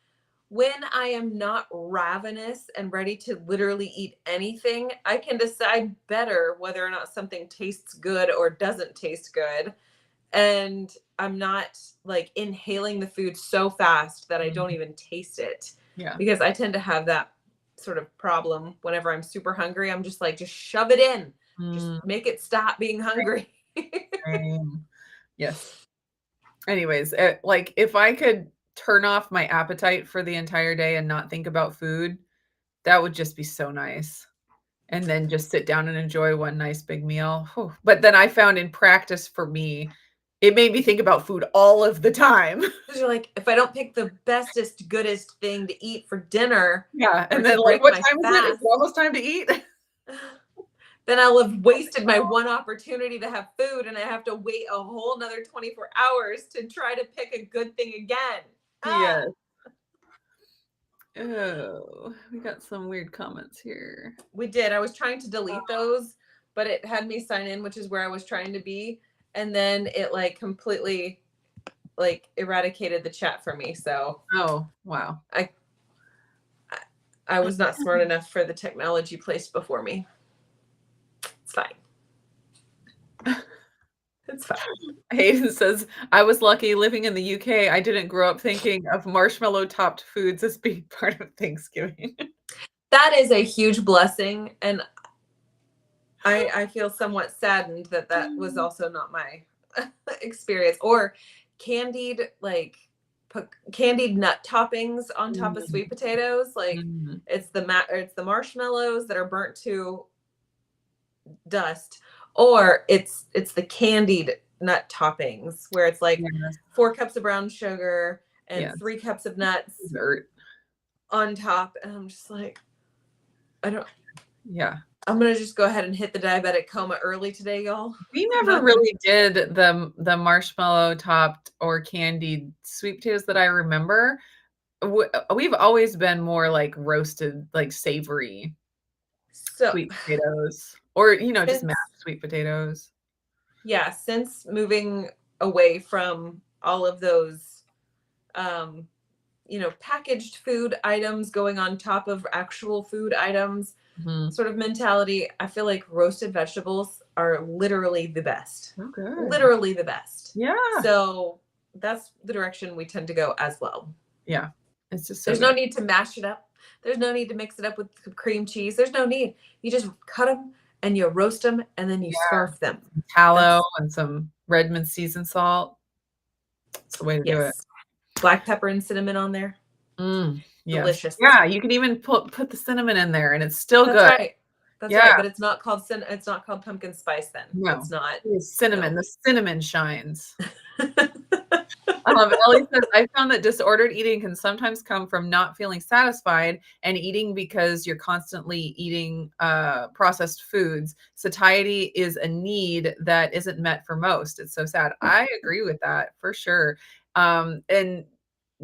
when I am not ravenous and ready to literally eat anything, I can decide better whether or not something tastes good or doesn't taste good. And I'm not like inhaling the food so fast that I don't Mhm. even taste it. Yeah. Because I tend to have that sort of problem whenever I'm super hungry. I'm just like, just shove it in, just Mm, make it stop being hungry. same. Yes. Anyways, like if I could turn off my appetite for the entire day and not think about food, that would just be so nice. And then just sit down and enjoy one nice big meal. Whew. But then I found in practice for me, it made me think about food all of the time. Because you're like, if I don't pick the bestest, goodest thing to eat for dinner Yeah. or And to then like, break what my time is it? Is fast, it almost time to eat? then I'll have wasted my one opportunity to have food and I have to wait a whole nother 24 hours to try to pick a good thing again. Ah, Yes. Oh, we got some weird comments here. we did. I was trying to delete those, but it had me sign in, which is where I was trying to be. And then it like completely like eradicated the chat for me. So Oh, wow. I I was not smart enough for the technology placed before me. It's fine. It's fine. Hayden says, I was lucky living in the UK. I didn't grow up thinking of marshmallow topped foods as being part of Thanksgiving. That is a huge blessing, and I feel somewhat saddened that that was also not my experience. Or candied like candied nut toppings on top of Mm, sweet potatoes. Like mhm. it's the marshmallows that are burnt to dust, or it's the candied nut toppings where it's like Yes, 4 cups of brown sugar and yes. 3 cups of nuts Dessert. on top, and I'm just like, I don't. Yeah. I'm gonna just go ahead and hit the diabetic coma early today, y'all. We I'm never not gonna. really did the marshmallow topped or candied sweet potatoes that I remember. We've always been more like roasted, like savory So sweet potatoes or, just since mashed sweet potatoes. Yeah, since moving away from all of those, um, packaged food items going on top of actual food items Mhm. sort of mentality, I feel like roasted vegetables are literally the best. Oh, good. Literally the best. Yeah. So that's the direction we tend to go as well. Yeah. It's just so There's no good. need to mash it up. There's no need to mix it up with cream cheese. There's no need. You just cut them and you roast them and then you Yeah. scarf them. Tallow That's and some Redmond seasoned salt. It's the way to do it. yes. Black pepper and cinnamon on there. Yes. Delicious. Yeah, you can even put the cinnamon in there and it's still That's good. right. That's Yeah. right. But it's not called it's not called pumpkin spice then. No. It's not. It's cinnamon. No. The cinnamon shines. Ellie says, I found that disordered eating can sometimes come from not feeling satisfied and eating because you're constantly eating processed foods. Satiety is a need that isn't met for most. It's so sad. I agree with that for sure. And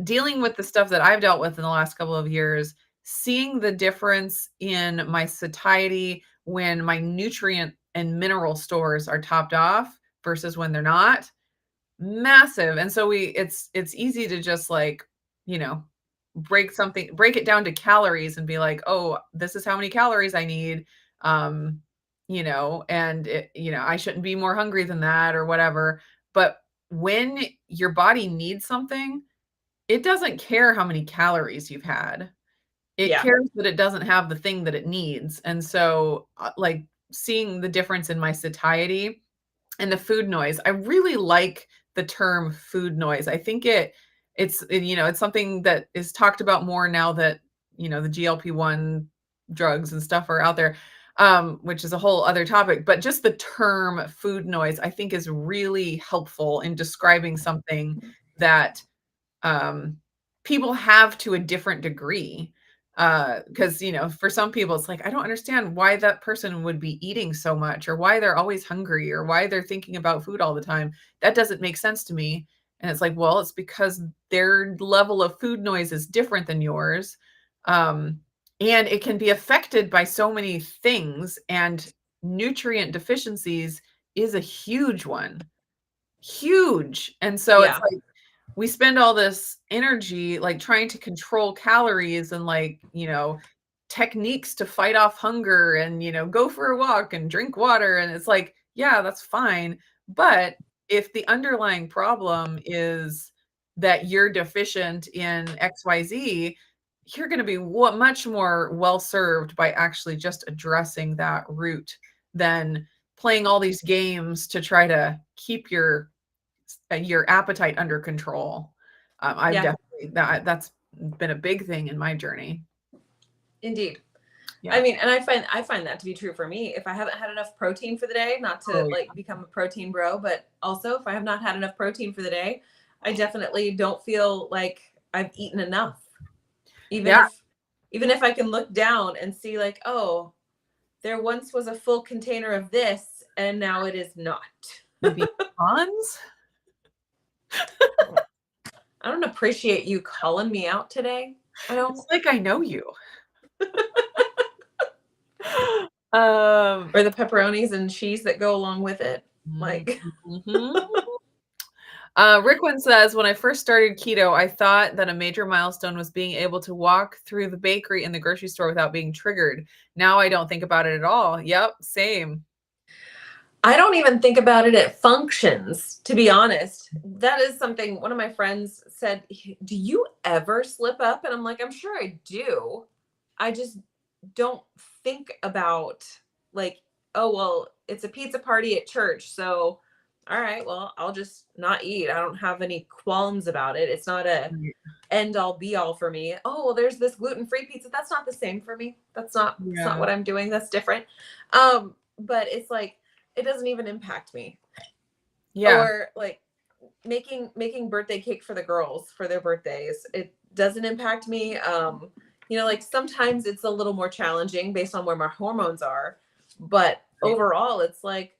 dealing with the stuff that I've dealt with in the last couple of years, seeing the difference in my satiety when my nutrient and mineral stores are topped off versus when they're not, massive. And so it's easy to just like, you know, break it down to calories and be like, oh, this is how many calories I need. um and I shouldn't be more hungry than that or whatever. But when your body needs something, it doesn't care how many calories you've had. It Yeah. cares that it doesn't have the thing that it needs. And so like seeing the difference in my satiety and the food noise. I really like the term food noise. I think it's something that is talked about more now that, the GLP-1 drugs and stuff are out there, which is a whole other topic. But just the term food noise, I think, is really helpful in describing something that um, people have to a different degree. Because, for some people, it's like, I don't understand why that person would be eating so much or why they're always hungry or why they're thinking about food all the time. That doesn't make sense to me. And it's like, well, it's because their level of food noise is different than yours. And it can be affected by so many things, and nutrient deficiencies is a huge one. Huge. And so it's Yeah. like, we spend all this energy like trying to control calories and like, techniques to fight off hunger and, go for a walk and drink water. And it's like, yeah, that's fine. But if the underlying problem is that you're deficient in XYZ, you're going to be much more well served by actually just addressing that root than playing all these games to try to keep your appetite under control. I've Yeah. definitely that's been a big thing in my journey. Indeed. Yeah. I mean, and I find that to be true for me. If I haven't had enough protein for the day, not to Oh, like become a protein bro, but also if I have not had enough protein for the day, I definitely don't feel like I've eaten enough. Even yeah. if even if I can look down and see like, oh, there once was a full container of this and now it is not. Maybe cons. I don't appreciate you calling me out today. I don't. It's like I know you. Or the pepperonis and cheese that go along with it. Like, mhm. Rickwin says, when I first started keto, I thought that a major milestone was being able to walk through the bakery in the grocery store without being triggered. Now I don't think about it at all. Yep, same. I don't even think about it at functions, to be honest. That is something one of my friends said, do you ever slip up? And I'm like, I'm sure I do. I just don't think about like, oh, well, it's a pizza party at church. So, all right, well, I'll just not eat. I don't have any qualms about it. It's not a end all be all for me. Oh, well, there's this gluten-free pizza. That's not the same for me. That's not Yeah. what I'm doing. That's different. But it's like, it doesn't even impact me. Yeah. Or like making birthday cake for the girls for their birthdays. It doesn't impact me. Like sometimes it's a little more challenging based on where my hormones are, but overall it's like,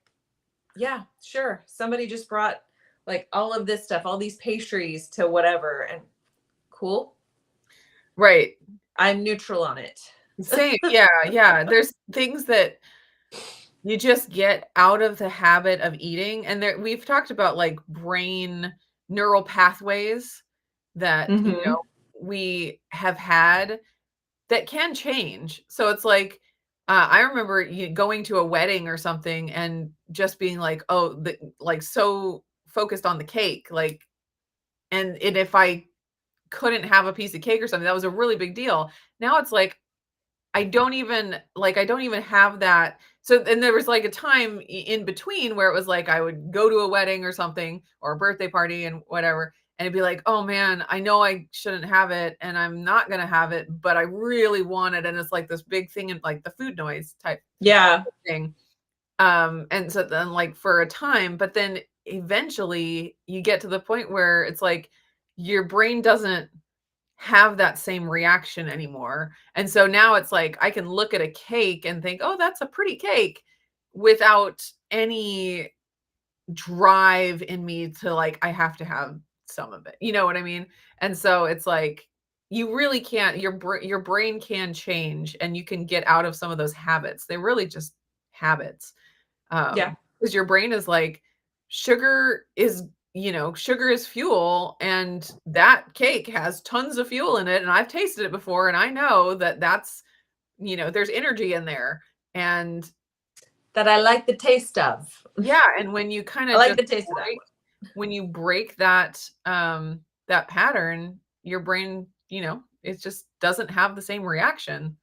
yeah, sure. Somebody just brought like all of this stuff, all these pastries to whatever, and cool. Right. I'm neutral on it. Same. Yeah. Yeah. There's things that You just get out of the habit of eating, and we've talked about, like, brain neural pathways that, Mhm. we have had that can change. So it's like, I remember going to a wedding or something and just being like, "Oh," like, so focused on the cake, like, and if I couldn't have a piece of cake or something, that was a really big deal. Now it's like, I don't even have that. So and there was like a time in between where it was like I would go to a wedding or something or a birthday party and whatever, and it'd be like, "Oh man, I know I shouldn't have it and I'm not going to have it, but I really want it." And it's like this big thing and like the food noise type Yeah. thing. And so then like for a time, but then eventually you get to the point where it's like your brain doesn't have that same reaction anymore. And so now it's like I can look at a cake and think, "Oh, that's a pretty cake," without any drive in me to like I have to have some of it. You know what I mean? And so it's like you really can't your brain can change and you can get out of some of those habits. They're really just habits. Yeah. Because your brain is like, sugar is, sugar is fuel, and that cake has tons of fuel in it, and I've tasted it before, and I know that there's energy in there. And That I like the taste of. yeah, and when you kind I of like just the taste of that break one. when you break that pattern, your brain, it just doesn't have the same reaction.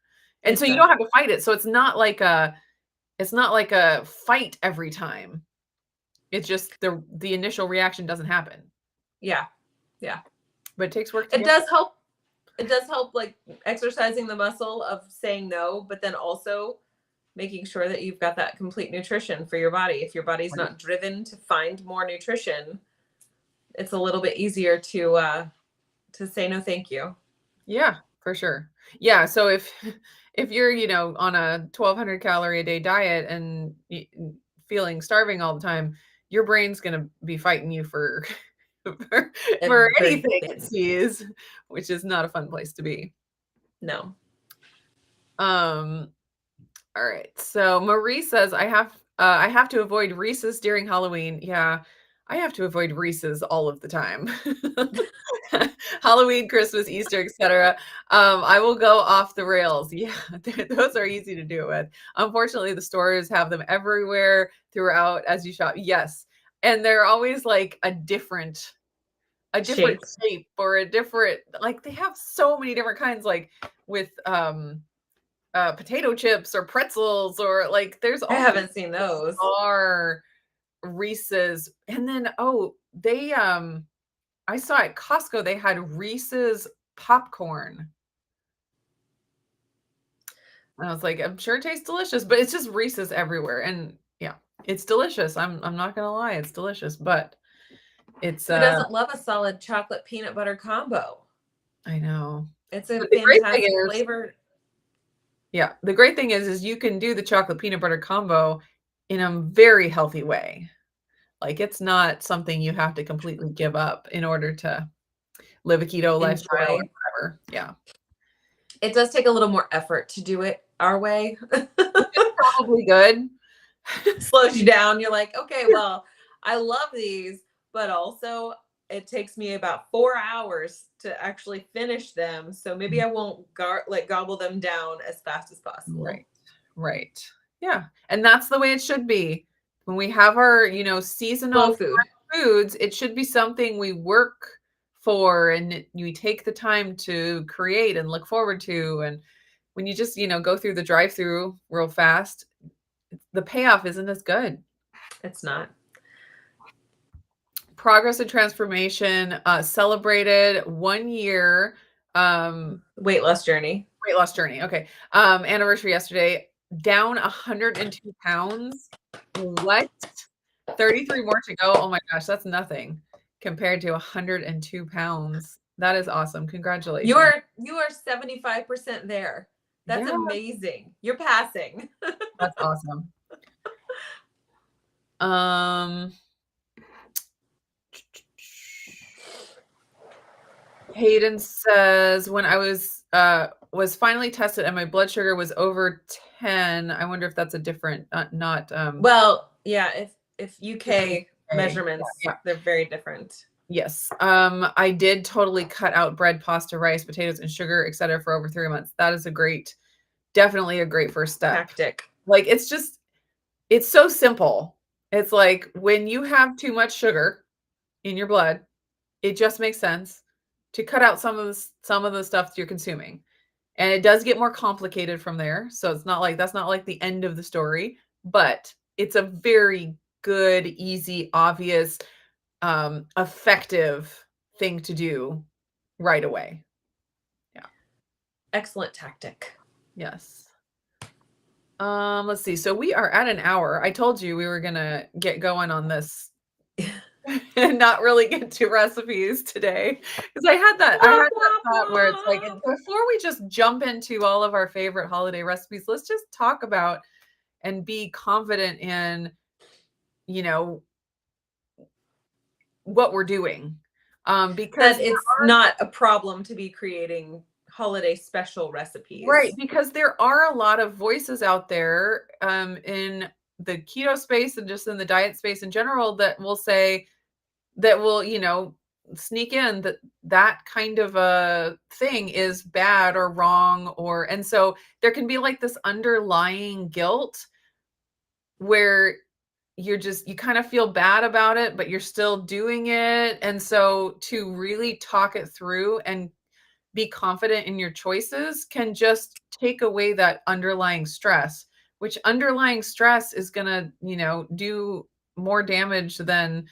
And It so you don't doesn't. have to fight it. So it's not like a fight every time. It's just the initial reaction doesn't happen, Yeah. Yeah. but it takes work to It get does help. It does help, like exercising the muscle of saying no, but then also making sure that you've got that complete nutrition for your body. If your body's there. not driven to find more nutrition, it's a little bit easier to say no thank you. Yeah, for sure. Yeah, so if if you're, on a 1,200 calorie a day diet and feeling starving all the time, your brain's gonna be fighting you for for anything it Everything. sees, which is not a fun place to be. No. Um, all right. So Marie says, I have to avoid Reese's during Halloween." Yeah, I have to avoid Reese's all of the time. Halloween, Christmas, Easter, etc. I will go off the rails. Yeah, those are easy to do with. Unfortunately, the stores have them everywhere throughout as you shop. Yes, and they're always like a different Shapes. shape or a different, like they have so many different kinds, like with potato chips or pretzels, or like there's I all these haven't seen those. bizarre Reese's. And then they I saw at Costco they had Reese's popcorn. And I was like, I'm sure it tastes delicious, but it's just Reese's everywhere. And yeah, it's delicious. I'm not gonna lie, it's delicious, but it's Who doesn't love a solid chocolate peanut butter combo? I know. It's a But the great thing fantastic is, flavor. yeah, the great thing is you can do the chocolate peanut butter combo in a very healthy way. Like it's not something you have to completely give up in order to live a keto lifestyle or Enjoy. whatever. Yeah. It does take a little more effort to do it our way. Which is probably good. Slows you down. You're like, okay, well, I love these, but also it takes me about 4 hours to actually finish them. So maybe I won't gobble them down as fast as possible. Right. Right. Yeah. And that's the way it should be. When we have our, Slow seasonal food. foods, it should be something we work for and we take the time to create and look forward to. And when you just, go through the drive-through real fast, the payoff isn't as good. It's not. Progress and Transformation celebrated 1 year Weight loss journey. weight loss journey. Okay. Anniversary yesterday, down 102 pounds. What? 33 more to go. Oh my gosh, that's nothing compared to 102 pounds. That is awesome. You Congratulations. are you are 75% there. That's Yeah, amazing. You're passing. that's awesome. Um, Hayden says, when I was was finally tested and my blood sugar was over 10. I wonder if that's a different, not Well, yeah, if UK Okay. measurements, Yeah. they're very different. Yes. I did totally cut out bread, pasta, rice, potatoes, and sugar, etc. for over 3 months. That is definitely a great first step. Tactic. Like it's so simple. It's like when you have too much sugar in your blood, it just makes sense to cut out some of the stuff that you're consuming. And it does get more complicated from there. So it's not like that's not like the end of the story, but it's a very good, easy, obvious, effective thing to do right away. Yeah. Excellent tactic. Yes. Let's see. So we are at an hour. I told you we were gonna get going on this and not really get to recipes today. Because I had that thought where it's like before we just jump into all of our favorite holiday recipes, let's just talk about and be confident in, you know, what we're doing. Because that it's not a problem to be creating holiday special recipes. Right, because there are a lot of voices out there in the keto space and just in the diet space in general that will say that will, sneak in that kind of a thing is bad or wrong, or and so there can be like this underlying guilt where you kind of feel bad about it, but you're still doing it. And so to really talk it through and be confident in your choices can just take away that underlying stress, which underlying stress is going to, do more damage than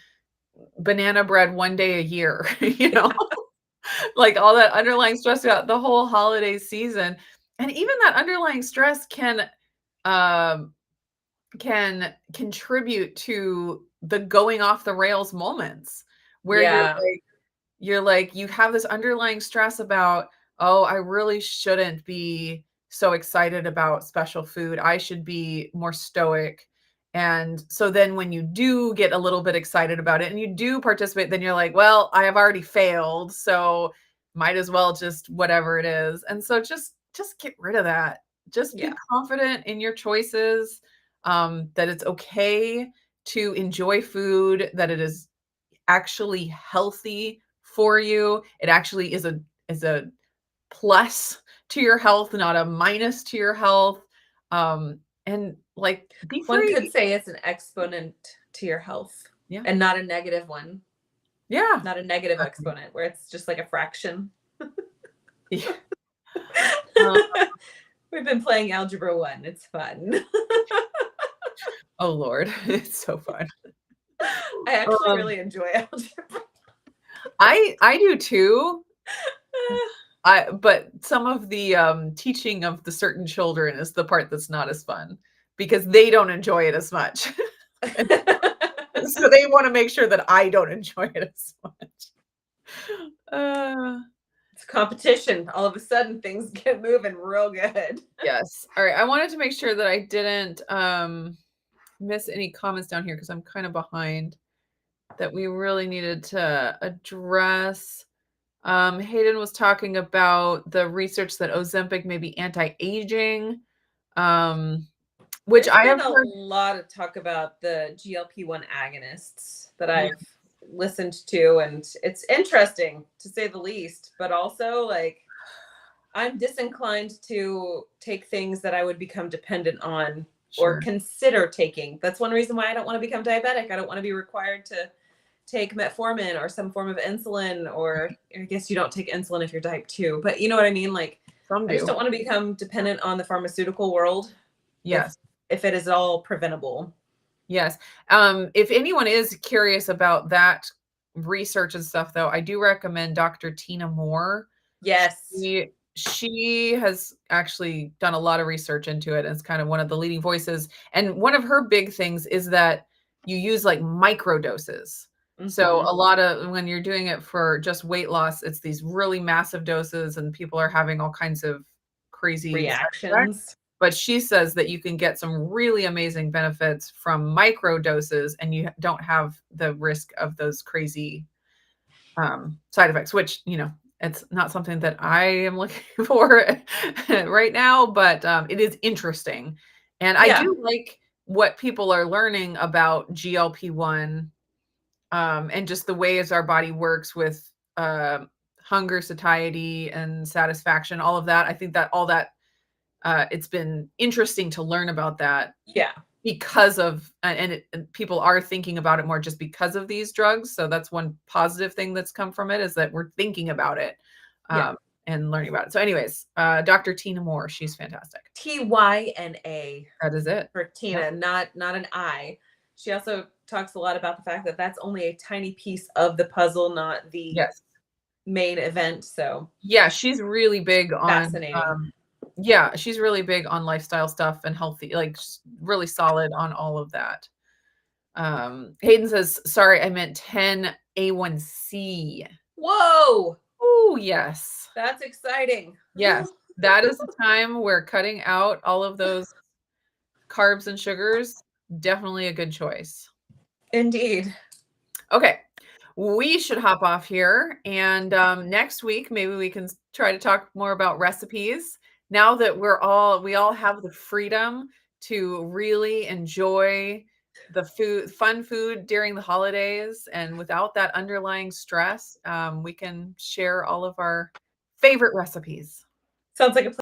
banana bread one day a year, like all that underlying stress throughout the whole holiday season. And even that underlying stress can contribute to the going off the rails moments where you have this underlying stress about, oh, I really shouldn't be so excited about special food. I should be more stoic. And so then when you do get a little bit excited about it and you do participate, then you're like, well, I have already failed. So might as well just whatever it is. And so just get rid of that. Just be confident in your choices, that it's okay to enjoy food, that it is actually healthy for you. It actually is a plus to your health, not a minus to your health. And like be free. One could say it's an exponent to your health. Yeah. And not a negative one. Yeah. Not a negative exponent where it's just like a fraction. Yeah. We've been playing Algebra 1. It's fun. Oh Lord, it's so fun. I actually really enjoy algebra. I do too. But some of the teaching of the certain children is the part that's not as fun because they don't enjoy it as much. So they want to make sure that I don't enjoy it as much. It's competition. All of a sudden things get moving real good. Yes. All right. I wanted to make sure that I didn't miss any comments down here because I'm kind of behind that we really needed to address. Hayden was talking about the research that Ozempic may be anti-aging, which There's I have been heard a lot of talk about the GLP-1 agonists that I've listened to, and it's interesting to say the least, but also like I'm disinclined to take things that I would become dependent on or consider taking. That's one reason why I don't want to become diabetic. I don't want to be required to take metformin or some form of insulin, or I guess you don't take insulin if you're type 2, but you know what I mean? Like some do. I just don't want to become dependent on the pharmaceutical world. Yes. If it is at all preventable. Yes. If anyone is curious about that research and stuff, though, I do recommend Dr. Tina Moore. Yes. She has actually done a lot of research into it and it's kind of one of the leading voices. And one of her big things is that you use like micro doses. Mm-hmm. So a lot of when you're doing it for just weight loss, it's these really massive doses and people are having all kinds of crazy reactions. But she says that you can get some really amazing benefits from micro doses and you don't have the risk of those crazy side effects, which, It's not something that I am looking for right now, but, it is interesting. And I Yeah. do like what people are learning about GLP-1, and just the ways our body works with, hunger, satiety, and satisfaction, all of that. I think that all that, it's been interesting to learn about that Yeah. because of and people are thinking about it more just because of these drugs, so that's one positive thing that's come from it is that we're thinking about it, Yeah. um, and learning about it. So anyways, Dr. Tina Moore, she's fantastic. Tyna That is it. for Yep. Tina, not an I. She also talks a lot about the fact that that's only a tiny piece of the puzzle, not the Yes. main event. So Yeah, she's really big on, fascinating. yeah, she's really big on lifestyle stuff and healthy, like, really solid on all of that. Hayden says, "Sorry, I meant 10 A1C." Whoa, Oh, yes. that's exciting. Yes. That is the time where cutting out all of those carbs and sugars, definitely a good choice. Indeed. Okay. We should hop off here, and, next week, maybe we can try to talk more about recipes. Now that we all have the freedom to really enjoy the fun food during the holidays, and without that underlying stress, we can share all of our favorite recipes. Sounds like a